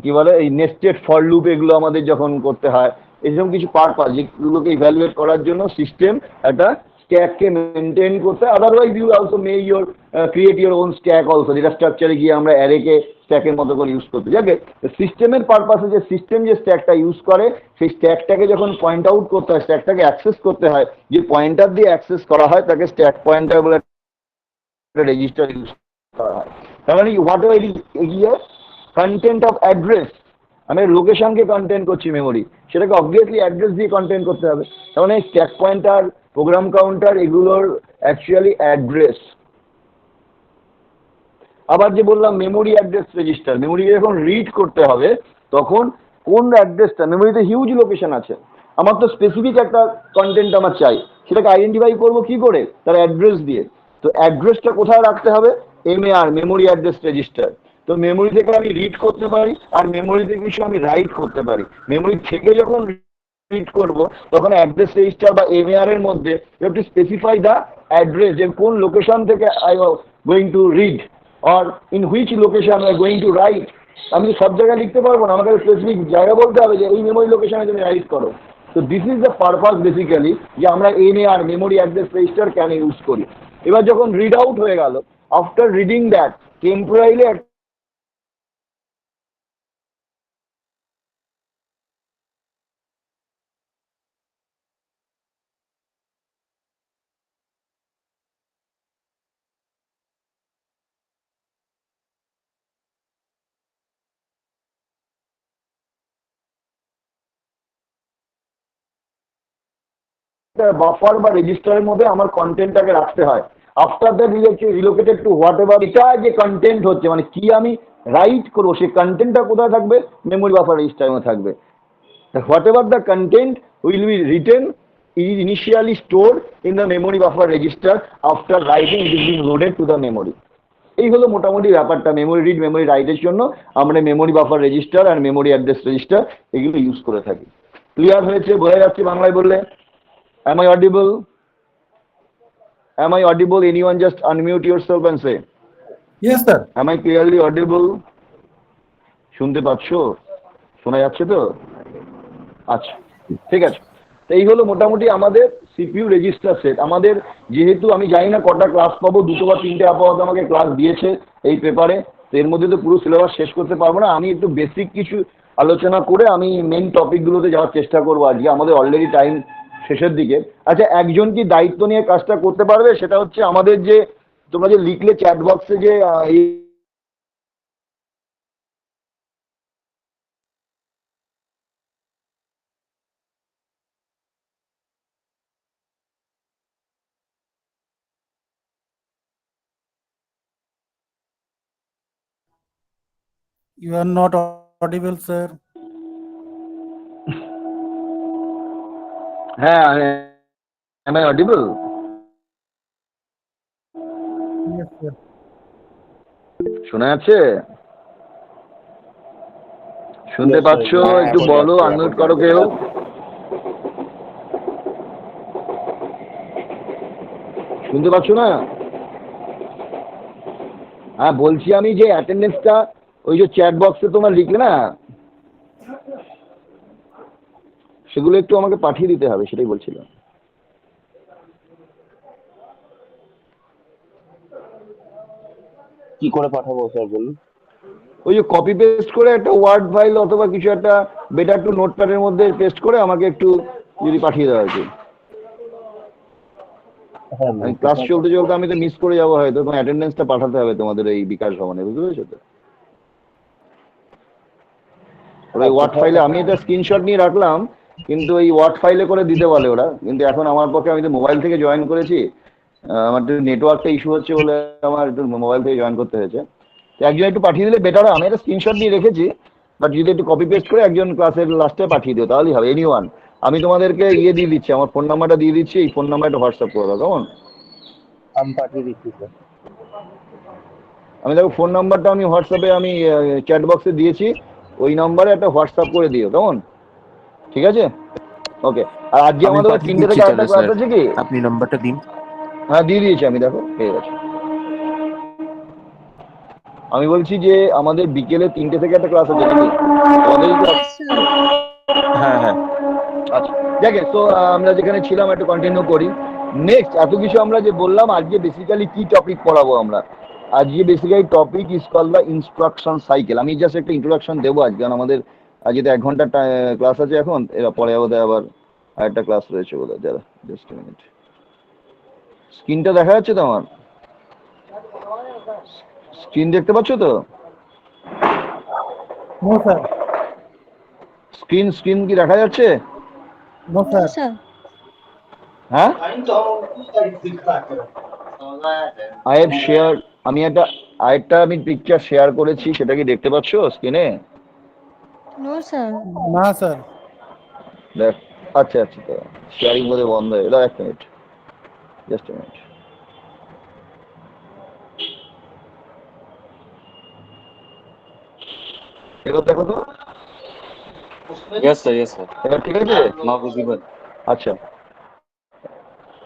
কি বলে এই নেস্টেড ফর লুপ, এগুলো আমাদের যখন করতে হয়, এরকম কিছু পারপাস যেগুলোকে ইভ্যালুয়েট করার জন্য সিস্টেম একটা স্ট্যাককে মেনটেন করতে। Otherwise you also may your create your own stack also, যেটা স্ট্রাকচারে গিয়ে আমরা অ্যারেকে স্ট্যাকের মতো করে ইউজ করতে। যাকে সিস্টেমের পারপাসে যে সিস্টেম যে স্ট্যাকটা ইউজ করে, সেই স্ট্যাকটাকে যখন পয়েন্ট আউট করতে হয়, স্ট্যাকটাকে অ্যাক্সেস করতে হয়, যে পয়েন্টার দিয়ে অ্যাক্সেস করা হয় তাকে স্ট্যাক পয়েন্টার বলে একটা রেজিস্টার ইউজ করা হয়। তার মানে what ever it content of address, আমি লোকেশনকে কন্টেন্ট করছি মেমোরি, সেটাকে অবভিয়াসলি অ্যাড্রেস দিয়ে কন্টেন্ট করতে হবে। তার মানে স্ট্যাক পয়েন্টার, প্রোগ্রাম কাউন্টার, এগুলোর অ্যাকচুয়ালি অ্যাড্রেস। আবার যে বললাম মেমোরি অ্যাড্রেস রেজিস্টার, মেমোরি যখন রিড করতে হবে তখন কোন অ্যাড্রেসটা, মেমোরিতে হিউজ লোকেশন আছে, আমার তো স্পেসিফিক একটা কন্টেন্ট আমার চাই, সেটাকে আইডেন্টিফাই করবো কি করে? তার অ্যাড্রেস দিয়ে। তো অ্যাড্রেসটা কোথায় রাখতে হবে? MAR, memory address register. তো মেমোরি থেকে আমি রিড করতে পারি, আর মেমোরি থেকে কিছু আমি রাইট করতে পারি। মেমোরি থেকে যখন রিড করব তখন অ্যাড্রেস রেজিস্টার বা MAR এর মধ্যে you have to specify the address, যে কোন লোকেশন থেকে I going to read or in which location I going to write. আমি সব জায়গায় লিখতে পারবো না, আমাকে স্পেসিফিক জায়গা বলতে হবে যে এই মেমোরি লোকেশনে তুমি রাইট করো। তো this is the purpose basically, যে আমরা MAR, মেমোরি অ্যাড্রেস রেজিস্টার কেন ইউজ করি। এবার যখন রিড আউট হয়ে গেল, after reading that temporarily buffer বা রেজিস্টারের মধ্যে আমার কন্টেন্টটাকে রাখতে হয়। After that relocated to whatever, এটা যে কন্টেন্ট হচ্ছে মানে কি আমি রাইট করবো সেই কন্টেন্টটা কোথায় থাকবে? মেমোরি বাফার রেজিস্টারের মধ্যে থাকবে। What ever the content will be written is initially stored in the memory buffer register. After writing it is being loaded to the memory. এই হলো মোটামুটি ব্যাপারটা। মেমোরি রিড, মেমোরি রাইটের জন্য আমরা মেমোরি বাফার রেজিস্টার আর মেমোরি অ্যাড্রেস রেজিস্টার এগুলো use করে থাকি। ক্লিয়ার হয়েছে? বোঝা যাচ্ছে বাংলায় বললে? Am I audible? Am I audible? Anyone just unmute yourself and say, Yes, sir. am I clearly audible? শুনতে পাচ্ছো? শোনা যাচ্ছে তো? আচ্ছা, ঠিক আছে। তো এই হলো মোটামুটি আমাদের CPU রেজিস্টার সেট। আমাদের যেহেতু আমি জানি না কটা ক্লাস পাবো, 2টো বা 3টে আপাতত আমাকে ক্লাস দিয়েছে এই পেপারে, তো এর মধ্যে তো পুরো সিলেবাস শেষ করতে পারবো না। আমি একটু বেসিক কিছু আলোচনা করে আমি মেন টপিকগুলোতে যাওয়ার চেষ্টা করবো আজকে। আমাদের অলরেডি টাইম শেষের দিকে। আচ্ছা, একজন কি দায়িত্ব নিয়ে কাজটা করতে পারবে? সেটা হচ্ছে আমাদের যে তোমরা যে লিখলে চ্যাট বক্সে যে You are not audible, sir. হ্যাঁ, am I audible? Yes, sir. শোনা যাচ্ছে? শুনতে পাচ্ছো? একটু বলো, আনমিউট করো কেউ। শুনতে পাচ্ছ না? হ্যাঁ, বলছি আমি যে অ্যাটেন্ডেন্সটা ওই যে চ্যাট বক্সে তোমরা লিখলে না, সেগুলো একটু আমাকে পাঠিয়ে দিতে হবে, সেটাই বলছিলাম। কি করে পাঠাবো স্যার বলুন? ওই যে কপি পেস্ট করে একটা ওয়ার্ড ফাইল অথবা কিছু একটা বেটার টু নোটপ্যাডের মধ্যে পেস্ট করে আমাকে একটু যদি পাঠিয়ে দেওয়া আর কি। হ্যাঁ, ক্লাস চলতে চলতে আমি তো মিস করে যাবো হয়তো, তোমার অ্যাটেন্ডেন্সটা পাঠাতে হবে তোমাদের এই বিকাশ ভবনে, বুঝতে পেরেছো তো? ওই ওয়ার্ড ফাইলে আমি এটা স্ক্রিনশট নিয়ে রাখলাম, কিন্তু এই ওয়ার্ড ফাইলে করে দিতে বলে ওরা, কিন্তু এখন আমার পক্ষে, আমি তো মোবাইল থেকে জয়েন করেছি, আমার একটু নেটওয়ার্কটা ইস্যু হচ্ছে বলে আমার একটু মোবাইল থেকে জয়েন করতে হয়েছে। তো একজন একটু পাঠিয়ে দিলে বেটার হয়। আমি একটা স্ক্রিনশট নিয়ে রেখেছি, বাট যদি একটু কপি পেস্ট করে একজন ক্লাসের লাস্টে পাঠিয়ে দিও তাহলেই হবে। এনিওয়ান, আমি তোমাদেরকে দিয়ে দিচ্ছি, আমার ফোন নাম্বারটা দিয়ে দিচ্ছি, এই ফোন নাম্বারটা হোয়াটসঅ্যাপ করে দাও কেমন? আমি পাঠিয়ে দিচ্ছি স্যার। আমি দেখো ফোন নাম্বারটা আমি হোয়াটসঅ্যাপে আমি চ্যাট বক্সে দিয়েছি, ওই নাম্বারে একটা হোয়াটসঅ্যাপ করে দিও কেমন? ঠিক আছে, ওকে। আর আজকে আমাদের 3টে থেকে আরেকটা ক্লাস আছে কি? আপনি নাম্বারটা দিন। হ্যাঁ, দিয়ে দিয়েছি আমি, দেখো পেয়ে গেছি। আমি বলছি যে আমাদের বিকেলে 3টে থেকে একটা ক্লাস আছে নাকি? আমাদের হ্যাঁ হ্যাঁ, আচ্ছা, দেখে তো আমরা যেখানে ছিলাম একটু কন্টিনিউ করি। নেক্সট এত কিছু আমরা যে বললাম, আজকে বেসিক্যালি কি টপিক পড়াবো আমরা? আজকে basically topic is call the instruction cycle. আমি জাস্ট একটা ইন্ট্রোডাকশন দেবো আজকে, কারণ আমাদের আজকে তো 1 ঘন্টার ক্লাস আছে এখন, এরা পরে বোধহয় আবার আরেকটা ক্লাস রয়েছে বোধহয়। দাদা জাস্ট মিনিট, স্ক্রিনটা দেখা যাচ্ছে তো আমার? স্ক্রিন দেখতে পাচ্ছ তো? No, sir. স্ক্রিন কি দেখা যাচ্ছে? No, sir. হ্যাঁ, আই হ্যাভ শেয়ার, আমি আরেকটা আমি পিকচার শেয়ার করেছি, সেটা কি দেখতে পাচ্ছ স্ক্রিনে? No, sir. No, sir. দেখ, আচ্ছা আচ্ছা, শেয়ারিং বোধহয় বন্ধ হয়ে গেল, এক মিনিট, জাস্ট মিনিট। এবার দেখো তো, Yes, sir. Yes, sir. এবার ঠিক আছে? Now visible. আচ্ছা,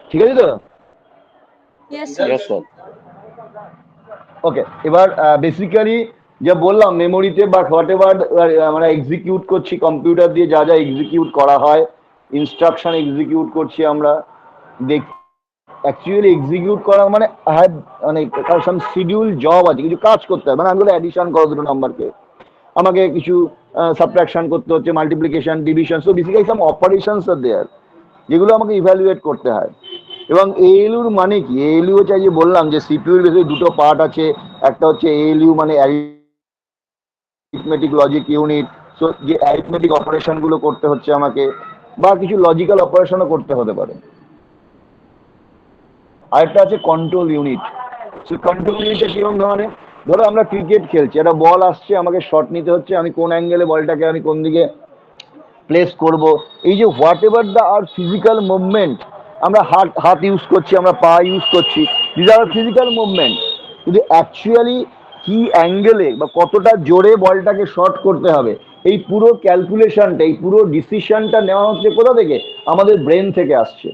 ঠিক আছে তো? Yes, sir. Yes, sir. ওকে, এবার বেসিক্যালি যা বললাম মেমোরিতে বা হোয়াট এভার আমরা এক্সিকিউট করছি কম্পিউটার দিয়ে, যা যা এক্সিকিউট করা হয়, ইনস্ট্রাকশন এক্সিকিউট করছি আমরা, দেখ অ্যাকচুয়ালি এক্সিকিউট করা মানে হ্যাভ মানে সাম শিডিউল জব আছে, কিছু কাজ করতে হবে। মানে আমি বলে অ্যাডিশন করো দুটো নাম্বারকে, আমাকে কিছু সাবট্রাকশন করতে হচ্ছে, মাল্টিপ্লিকেশন, ডিভিশন, সো বেসিক্যালি সাম অপারেশনস আর দেয়ার, যেগুলো আমাকে ইভ্যালুয়েট করতে হয়। এবং এএলইউর মানে কি? এএলইউ হচ্ছে যে বললাম যে সিপিইউর বেসিক্যালি দুটো পার্ট আছে, একটা হচ্ছে এএলইউ মানে অ্যারিথমেটিক লজিক ইউনিট, সো যে অ্যারিথমেটিক অপারেশনগুলো করতে হচ্ছে আমাকে, বা কিছু লজিক্যাল অপারেশনও করতে হতে পারে। আরেকটা আছে কন্ট্রোল ইউনিট। সো কন্ট্রোল ইউনিটটা কিরকম ধরনের? ধরো আমরা ক্রিকেট খেলছি, একটা বল আসছে, আমাকে শট নিতে হচ্ছে, আমি কোন অ্যাঙ্গেলে বলটাকে আমি কোন দিকে প্লেস করব, এই যে whatever the are physical movement, আমরা হাত ইউজ করছি, আমরা পা ইউজ করছি, দিস আর ফিজিক্যাল মুভমেন্ট, কিন্তু অ্যাকচুয়ালি কি অ্যাঙ্গেলে বা কতটা জোরে বলটাকে শর্ট করতে হবে, এই পুরো ক্যালকুলেশনটা, এই পুরো ডিসিশনটা নেওয়া হচ্ছে কোথা থেকে? আমাদের ব্রেন থেকে আসছে।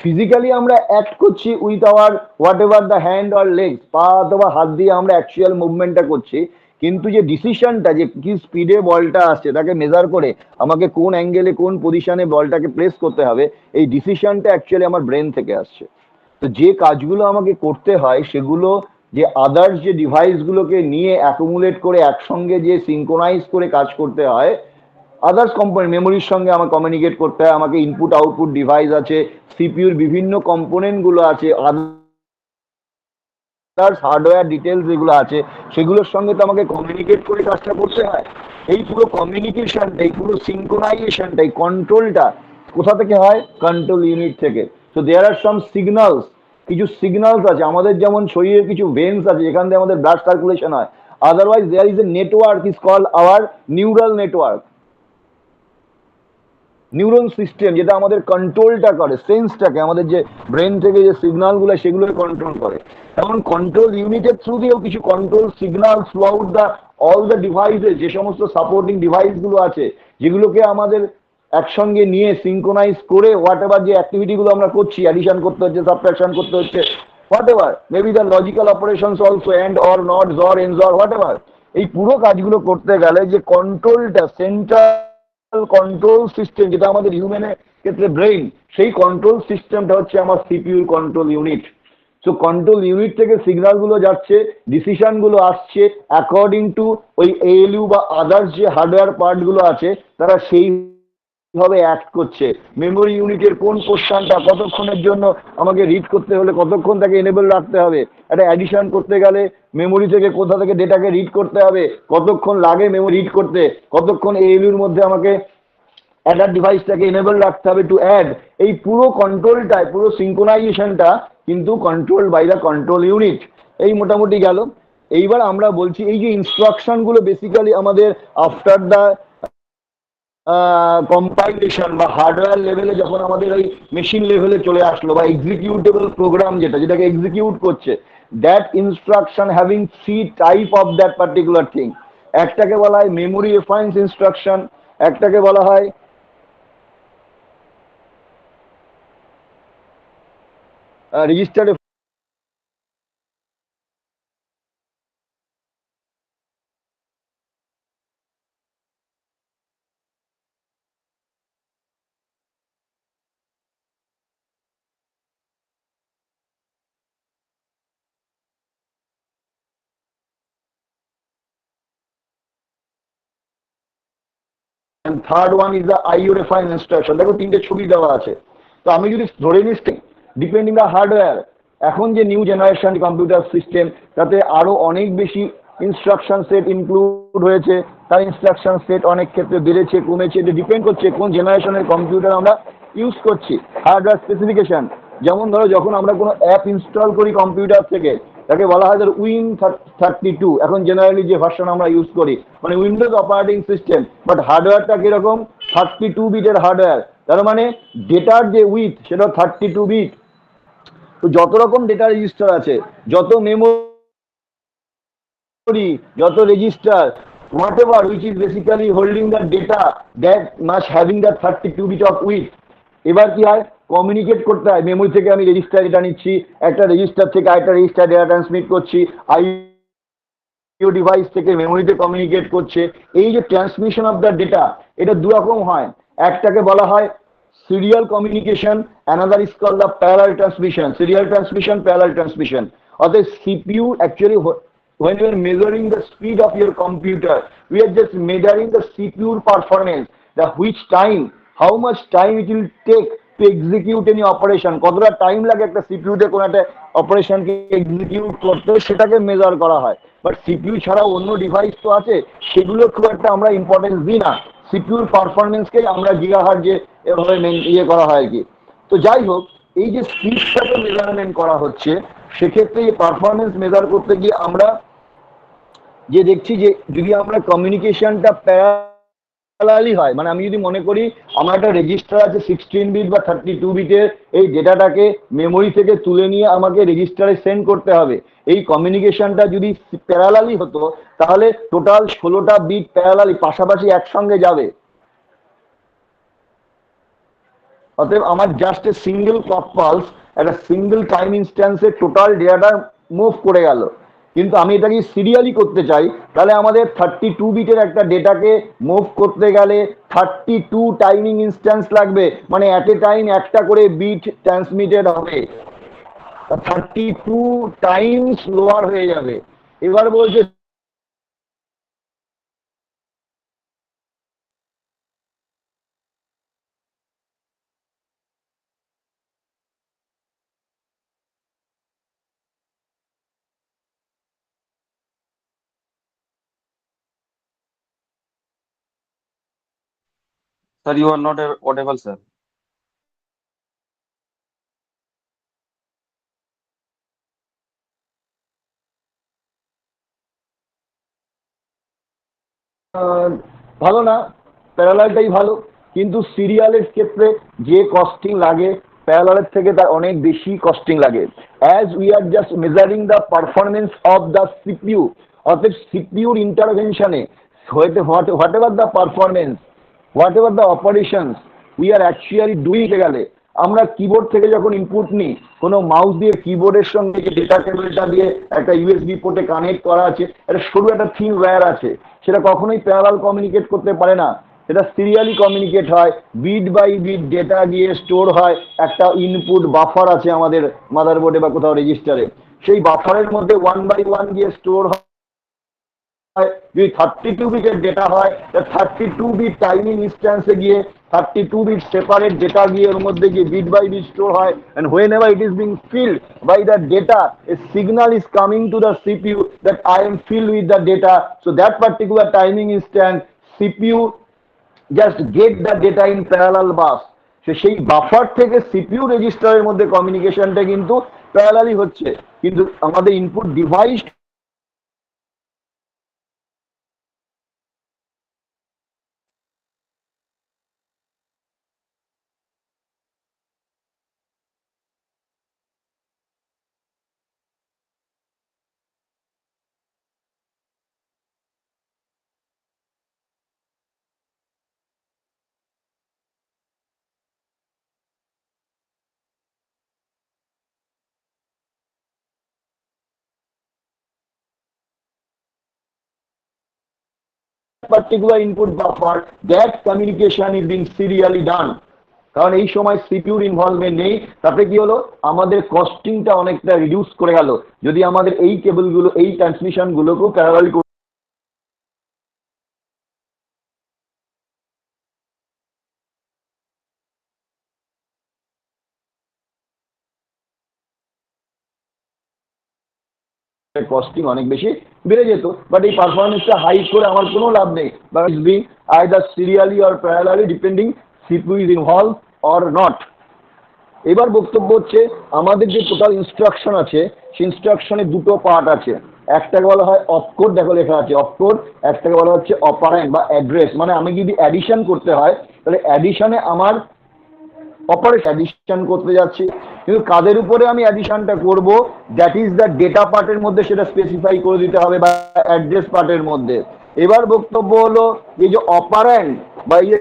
ফিজিক্যালি আমরা অ্যাক্ট করছি with our what ever the hand or legs, পা অথবা হাত দিয়ে আমরা অ্যাকচুয়াল মুভমেন্টটা করছি, কিন্তু যে ডিসিশনটা, যে কি স্পিডে বলটা আসছে তাকে মেজার করে আমাকে কোন অ্যাঙ্গেলে কোন পজিশনে বলটাকে প্লেস করতে হবে, এই ডিসিশনটা অ্যাকচুয়ালি আমার ব্রেন থেকে আসছে। তো যে কাজগুলো আমাকে করতে হয় সেগুলো যে আদার্স যে ডিভাইসগুলোকে নিয়ে অ্যাকুমুলেট করে একসঙ্গে যে সিঙ্ক্রোনাইজ করে কাজ করতে হয়, আদার্স কম্পোনেন্ট মেমোরির সঙ্গে আমার কমিউনিকেট করতে হয়, আমাকে ইনপুট আউটপুট ডিভাইস আছে, সিপিইউর বিভিন্ন কম্পোনেন্টগুলো আছে, আদার্স হার্ডওয়্যার ডিটেলস যেগুলো আছে সেগুলোর সঙ্গে তো আমাকে কমিউনিকেট করে কাজটা করতে হয়। এই পুরো কমিউনিকেশনটা, এই পুরো সিঙ্ক্রোনাইজেশনটা, এই কন্ট্রোলটা কোথা থেকে হয়? কন্ট্রোল ইউনিট থেকে। So there are some signals, কিছু সিগনালস আছে আমাদের, যেমন শরীরের কিছু ভেন্স আছে যেখান থেকে আমাদের ব্লাড সার্কুলেশন হয়, otherwise there is a network is called our neural network, neuron system, যেটা আমাদের কন্ট্রোলটা করে, সেন্সটাকে, আমাদের যে ব্রেন থেকে যে সিগনালগুলো সেগুলো কন্ট্রোল করে। এখন কন্ট্রোল ইউনিটের থ্রু দিয়েও কিছু control signal through out the all the devices, যে সমস্ত সাপোর্টিং ডিভাইসগুলো আছে যেগুলোকে আমাদের একসঙ্গে নিয়ে সিঙ্ক্রোনাইজ করে হোয়াট এভার যে অ্যাক্টিভিটিগুলো আমরা করছি, অ্যাডিশন করতে হচ্ছে, সাবট্রাকশন করতে হচ্ছে, whatever maybe the logical operations also, and or not XOR and XOR whatever, এই পুরো কাজগুলো করতে গেলে যে কন্ট্রোলটা, সেন্ট্রাল কন্ট্রোল সিস্টেম, যেটা আমাদের হিউম্যানের ক্ষেত্রে ব্রেইন, সেই কন্ট্রোল সিস্টেমটা হচ্ছে আমার CPU control unit. So control unit থেকে সিগন্যালগুলো যাচ্ছে, ডিসিশনগুলো আসছে অ্যাকর্ডিং টু ওই এএলইউ বা আদার্স যে হার্ডওয়্যার পার্টগুলো আছে, তারা সেইভাবে অ্যাক্ট করছে। মেমোরি ইউনিটের কোন পোর্শনটা কতক্ষণের জন্য আমাকে রিড করতে হলে কতক্ষণ তাকে এনেবল রাখতে হবে, একটা অ্যাডিশন করতে গেলে মেমোরি থেকে কোথা থেকে ডেটাকে রিড করতে হবে, কতক্ষণ লাগে মেমোরি রিড করতে, কতক্ষণ এএলইউর মধ্যে আমাকে অ্যাডার ডিভাইসটাকে এনেবল রাখতে হবে টু অ্যাড, এই পুরো কন্ট্রোলটায়, পুরো সিঙ্ক্রোনাইজেশনটা কিন্তু control by the control unit. এই মোটামুটি গেল। এইবার আমরা বলছি এই যে ইনস্ট্রাকশনগুলো বেসিক্যালি আমাদের আফটার দ্য কম্পাইলেশন বা হার্ডওয়্যার লেভেলে যখন আমাদের ওই মেশিন লেভেলে চলে আসলো, বা এক্সিকিউটেবল প্রোগ্রাম যেটাকে এক্সিকিউট করছে, that instruction having three type of that particular thing. একটাকে বলা হয় মেমোরি রেফারেন্স ইনস্ট্রাকশন, একটাকে বলা হয় register. and third one is the IO reference instruction। দেখো তিনটে ছবি দেওয়া আছে। তো আমি যদি ধরে নিচ্ছি ডিপেন্ডিং দ্য হার্ডওয়্যার, এখন যে নিউ জেনারেশন কম্পিউটার সিস্টেম, তাতে আরো অনেক বেশি ইনস্ট্রাকশন সেট ইনক্লুড হয়েছে, তার ইনস্ট্রাকশন সেট অনেক ক্ষেত্রে বেড়েছে কমেছে, এটা ডিপেন্ড করছে কোন জেনারেশনের কম্পিউটার আমরা ইউজ করছি। হার্ডওয়্যার স্পেসিফিকেশন, যেমন ধরো যখন আমরা কোনো অ্যাপ ইনস্টল করি কম্পিউটার থেকে, তাকে বলা হয় Win32, এখন জেনারেলি যে ভার্সন আমরা ইউজ করি, মানে উইন্ডোজ অপারেটিং সিস্টেম, বাট হার্ডওয়্যারটা কিরকম? 32 বিটের হার্ডওয়্যার, তার মানে ডেটার যে উইথ সেটা 32 বিট। তো যত রকম ডেটা রেজিস্টার আছে, যত মেমোরি, যত register, whatever which is basically holding the data that must having the 32 bit of width। এবার কি হয়, কমিউনিকেট করতে হয়। মেমোরি থেকে আমি রেজিস্টার ডেটা নিচ্ছি, একটা রেজিস্টার থেকে আরেকটা রেজিস্টার ডেটা ট্রান্সমিট করছি, ডিভাইস থেকে মেমোরিতে কমিউনিকেট করছে। এই যে ট্রান্সমিশন অফ দ্য ডেটা, এটা দু রকম হয়। একটাকে বলা হয় serial communication, another is called the parallel transmission. Serial transmission, parallel transmission. অর্থাৎ CPU actually when you are measuring the speed of your computer, we are just measuring the CPU performance, the which time, how much time it will take to execute any operation, কতটা time লাগে একটা সিপিইউতে কোনো একটা অপারেশনকে execute করতে, সেটাকে measure করা হয়। But CPU ছাড়া অন্য ডিভাইস তো আছে, সেগুলো খুব একটা আমরা ইম্পর্টেন্স দিই না। সিপিইউর পারফরমেন্সকে আমরা গিগাহার্টজে এভাবে ইয়ে করা হয় আর কি। তো যাই হোক, এই যে স্পিডটাকে মেজারমেন্ট করা হচ্ছে, সেক্ষেত্রে এই পারফরমেন্স মেজার করতে গিয়ে আমরা যে দেখছি যে যদি আমরা কমিউনিকেশনটা প্যারালালি হয়, মানে আমি যদি মনে করি আমার একটা রেজিস্টার আছে 16 বিট বা 32 বিটের, এই ডেটাটাকে মেমোরি থেকে তুলে নিয়ে আমাকে রেজিস্টারে সেন্ড করতে হবে। এই কমিউনিকেশনটা যদি প্যারালালি হতো, তাহলে টোটাল 16টা বিট প্যারালালি পাশাপাশি একসঙ্গে যাবে। অতএব আমার just a single clock pulse, একটা সিঙ্গেল টাইম ইনস্ট্যান্সে টোটাল ডেটাটা মুভ করে গেল। কিন্তু আমি এটাকে সিরিয়ালি করতে চাই, তাহলে আমাদের 32 বিটের একটা ডেটাকে মুভ করতে গেলে 32 টাইমিং ইনস্ট্যান্স লাগবে, মানে অ্যাট এ টাইম একটা করে বিট ট্রান্সমিটেড হবে, 32 টাইমস লোয়ার হয়ে যাবে। এবার বলছে Sir, you are not audible, sir. ভালো না, প্যারালালটাই ভালো। কিন্তু সিরিয়ালের ক্ষেত্রে যে কস্টিং লাগে, প্যারালালের থেকে তার অনেক বেশি কস্টিং লাগে। As we are just measuring the performance of the CPU, অর্থাৎ সিপিইউর ইন্টারভেনশনে whatever the performance, whatever the operations we are actually doing গেলে, আমরা কিবোর্ড থেকে যখন ইনপুট নিই, কোনো মাউস দিয়ে কিবোর্ডের সঙ্গে যে ডেটা কেবলটা দিয়ে একটা ইউএসবি পোর্টে কানেক্ট করা আছে, একটা সরু একটা থিন ওয়্যার আছে, সেটা কখনোই প্যারালাল কমিউনিকেট করতে পারে না। সেটা সিরিয়ালি কমিউনিকেট হয়, বিট বাই বিট ডেটা গিয়ে স্টোর হয়। একটা ইনপুট বাফার আছে আমাদের মাদারবোর্ডে বা কোথাও রেজিস্টারে, সেই বাফারের মধ্যে 1 বাই 1 গিয়ে স্টোর হয়। যদি 32 বিটের ডেটা হয়, 32 বিট টাইমিং ইনস্ট্যান্সে গিয়ে 32 বিট সেপারেট ডেটা গিয়ে ওর মধ্যে গিয়ে বিট বাই বিট স্টোর হয়। and whenever it is being filled by the data, a signal is coming to the CPU that I am filled with the data, so that particular timing instant CPU just get the data in parallel bus। সেই buffer থেকে CPU রেজিস্টারের মধ্যে কমিউনিকেশনটা কিন্তু parallelly হচ্ছে, কিন্তু আমাদের input device particular input buffer, that communication is being serially done। কারণ এই সময় সিপিইউর ইনভলভমেন্ট নেই, তাতে কি হলো, আমাদের কস্টিংটা অনেকটা রিডিউস করে গেল। যদি আমাদের এই কেবলগুলো, এই ট্রান্সমিশনগুলোকেও প্যারালাল কস্টিং অনেক বেশি বেড়ে যেত। বাট এই পারফরমেন্সটা হাই করে আমার কোনো লাভ নেই, but is being either serially or parallelly depending CPU is involve or not. এবার বক্তব্য হচ্ছে আমাদের যে টোটাল ইনস্ট্রাকশন আছে, সেই ইনস্ট্রাকশনে দুটো পার্ট আছে। একটাকে বলা হয় অপকোড, দেখো লেখা আছে অপকোড, একটাকে বলা হচ্ছে অপারেন্ট বা অ্যাড্রেস। মানে আমি যদি অ্যাডিশন করতে হয় তাহলে অ্যাডিশনে আমার অপারেশন অ্যাডিশন করতে যাচ্ছি, কিন্তু কাদের উপরে আমি অ্যাডিশনটা করব, দ্যাট ইজ দ্য ডেটা পার্টের মধ্যে সেটা স্পেসিফাই করে দিতে হবে বা অ্যাড্রেস পার্টের মধ্যে। এবার বক্তব্য হলো এই যে অপারেন্ট বা এই যে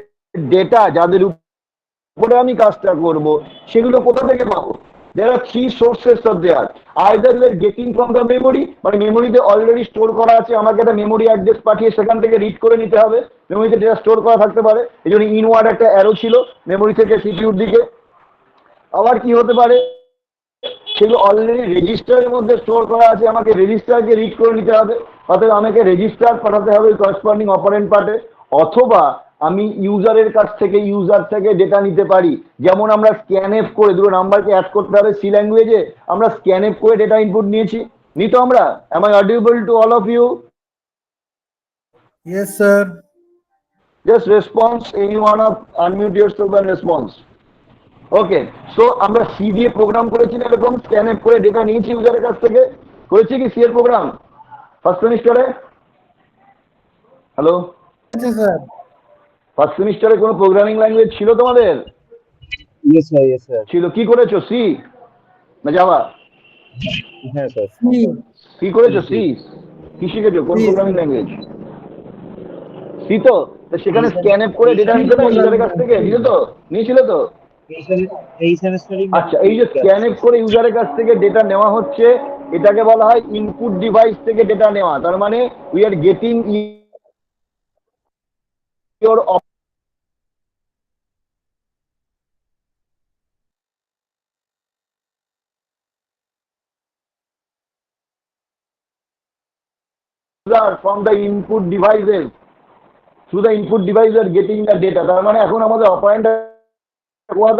ডেটা যাদের উপরে আমি কাজটা করব সেগুলো কোথা থেকে পাবো? There are three sources of there. Either we are getting from the memory, মানে মেমোরিতে অলরেডি স্টোর করা আছে, আমাকে একটা মেমোরি অ্যাড্রেস পাঠিয়ে সেখান থেকে রিড করে নিতে হবে। মেমোরিতে ডেটা স্টোর করা থাকতে পারে, এই জন্য ইনওয়ার্ড একটা অ্যারো ছিল মেমোরি থেকে সিপিইউর দিকে। আবার কি হতে পারে, সেগুলো অলরেডি রেজিস্টারের মধ্যে স্টোর করা আছে, আমাকে রেজিস্টারকে রিড করে নিতে হবে, অতএব আমাকে রেজিস্টার পাঠাতে হবে করসপন্ডিং অপারেন্ট পার্টে। অথবা আমি ইউজারের কাছ থেকে ইউজার থেকে ডেটা নিতে পারি, যেমন আমরা স্ক্যানএফ করে দুটো নাম্বারকে অ্যাড করতে হবে সি ল্যাঙ্গুয়েজে, আমরা স্ক্যানএফ করে ডেটা ইনপুট নিয়েছি, নি তো আমরা? Am I audible to all of you? Yes, sir. Just response, anyone of unmute yourself and response. Okay, so আমরা সি দিয়ে প্রোগ্রাম করেছি না এরকম, স্ক্যানএফ করে ডেটা নিয়েছি ইউজারের কাছ থেকে, করেছি কি সি এর প্রোগ্রাম ফার্স্ট সেমিস্টারে? Hello, Yes, sir. ফার্স্ট সেমিস্টারে কোনো প্রোগ্রামিং ল্যাঙ্গুয়েজ ছিল তোমাদের? Yes, sir. Yes, sir. ছিল। কি করেছো, সি না জাভা? হ্যাঁ স্যার। কি করেছো, সি? কি শিখেছো, কোন প্রোগ্রামিং ল্যাঙ্গুয়েজ? সি তো? তা সেখানে স্ক্যানএফ করে ডেটা নিতে না ইউজারের কাছ থেকে, নিলে তো? নিয়েছিল তো? এই সেমিস্টারে আচ্ছা, এই যে স্ক্যানএফ করে ইউজারের কাছ থেকে ডেটা নেওয়া হচ্ছে, এটাকে বলা হয় ইনপুট ডিভাইস থেকে ডেটা নেওয়া। তার মানে we are getting your from the input devices, through the input device we are getting the data। তার মানে এখন আমাদের অপারেন্ট কোথা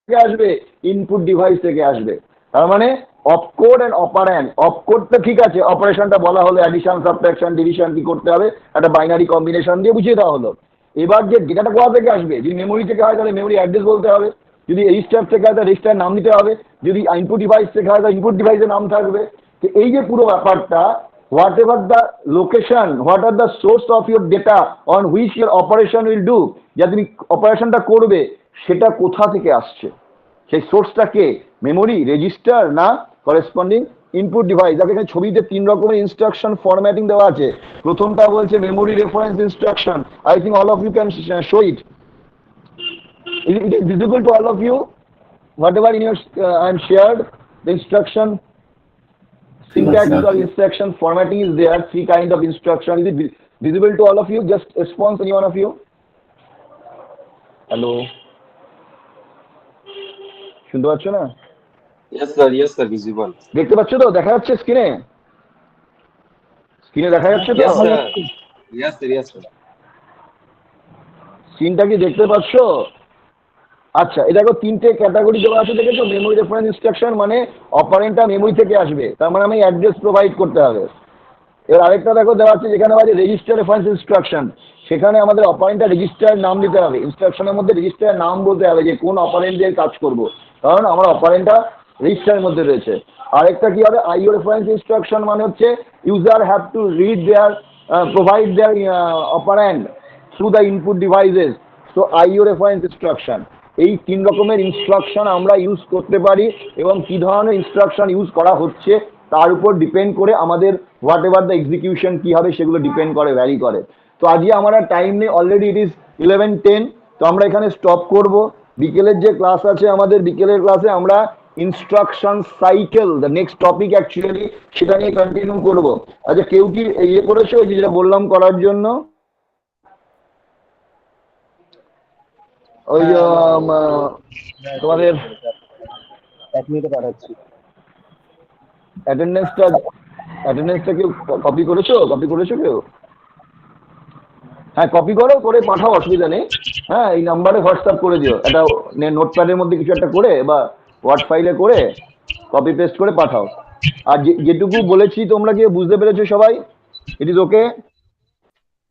থেকে আসবে? ইনপুট ডিভাইস থেকে আসবে। তার মানে অপকোড এন্ড অপারেন্ড। অপকোডটা ঠিক আছে, অপারেশনটা বলা হলো অ্যাডিশন সাবট্রাকশন ডিভিশন কি করতে হবে, একটা বাইনারি কম্বিনেশন দিয়ে বুঝিয়ে দেওয়া হলো। এবার যে ডেটাটা কোথা থেকে আসবে, যদি মেমোরি থেকে হয় তাহলে মেমোরি অ্যাড্রেস বলতে হবে, যদি রেজিস্টার থেকে হয় তাহলে রেজিস্টার নাম দিতে হবে, যদি ইনপুট ডিভাইস থেকে হয় তাহলে ইনপুট ডিভাইসের নাম থাকবে। তো এই যে পুরো ব্যাপারটা, what ever the location, what are the source of your data on which your operation will do, যা তুমি অপারেশনটা করবে সেটা কোথা থেকে আসছে, সেই সোর্সটা কে? মেমোরি, রেজিস্টার না করেসপন্ডিং ইনপুট ডিভাইস। দেখো এখানে ছবিতে তিন রকমের ইনস্ট্রাকশন ফরম্যাটিং দেওয়া আছে। প্রথমটা বলছে memory reference instruction. I think all of you can show it. It is visible to all of you, whatever in your I am shared the instruction syntax or instruction formatting is there, three kind of instruction. Is it visible to all of you? Just response, any one of you. Hello, শুনতে পাচ্ছ না? yes sir, visible. দেখতে পাচ্ছ তো? দেখা যাচ্ছে স্ক্রিনে? স্ক্রিনে দেখা যাচ্ছে তো? Yes sir. স্ক্রিনটা কি দেখতে পাচ্ছ? আচ্ছা, এই দেখো তিনটে ক্যাটাগরি দেওয়া আছে, দেখেছো? মেমোরি রেফারেন্স ইনস্ট্রাকশন মানে অপারেন্টটা মেমোরি থেকে আসবে, তার মানে আমি অ্যাড্রেস প্রোভাইড করতে হবে। এবার আরেকটা দেখো দেওয়া আছে যেখানে আছে রেজিস্টার রেফারেন্স ইনস্ট্রাকশন, সেখানে আমাদের অপারেন্টটা রেজিস্টারের নাম দিতে হবে, ইনস্ট্রাকশনের মধ্যে রেজিস্টারের নাম বলতে হবে যে কোন অপারেন্ট দিয়ে কাজ করব, কারণ আমার অপারেন্টটা রেজিস্টারের মধ্যে রয়েছে। আরেকটা কি হবে, আইও রেফারেন্স ইনস্ট্রাকশন মানে হচ্ছে user have to read there provide there operand through the input devices, তো আইও রেফারেন্স ইনস্ট্রাকশন। এই তিন রকমের ইনস্ট্রাকশন আমরা ইউজ করতে পারি, এবং কি ধরনের ইনস্ট্রাকশন ইউজ করা হচ্ছে তার উপর ডিপেন্ড করে আমাদের হোয়াট এভার দ্য এক্সিকিউশন কি হবে সেগুলো ডিপেন্ড করে, ভ্যারি করে। তো আজকে আমার আর টাইম নেই, অলরেডি ইট ইজ 11:10, তো আমরা এখানে স্টপ করব। বিকেলের যে ক্লাস আছে আমাদের, বিকেলের ক্লাসে আমরা instruction cycle, the next topic actually, সেটা নিয়ে কন্টিনিউ করবো। আচ্ছা, কেউ কি ইয়ে করেছো যেটা বললাম করার জন্য? ওই যে তোমাদের এক মিনিটে পাঠাচ্ছি। অ্যাটেন্ডেন্সটা কেউ কপি করেছো? কপি করেছো কেউ? হ্যাঁ, কপি করো, করে পাঠাও, অসুবিধা নেই। হ্যাঁ, এই নাম্বারে হোয়াটসঅ্যাপ করে দিও, একটা নোটপ্যাডের মধ্যে কিছু একটা করে বা ওয়ার্ড ফাইলে করে কপি পেস্ট করে পাঠাও। আর যেটুকু বলেছি তোমরা কি বুঝতে পেরেছো সবাই? It is okay?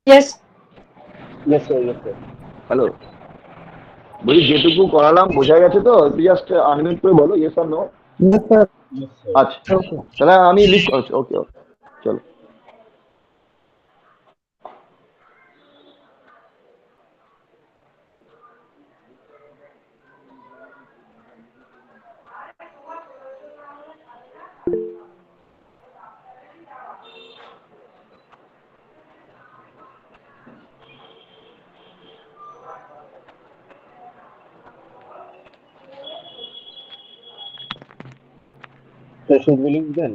Yes. Yes sir, yes sir. Hello, বলি যেটুকু করালাম বোঝা গেছে তো? জাস্ট আনমিউট করে বলো ইয়েস আর no. Yes, sir. Yes, sir. আচ্ছা, তাহলে আমি লিখ, ওকে ওকে, চলো। So should we leave then?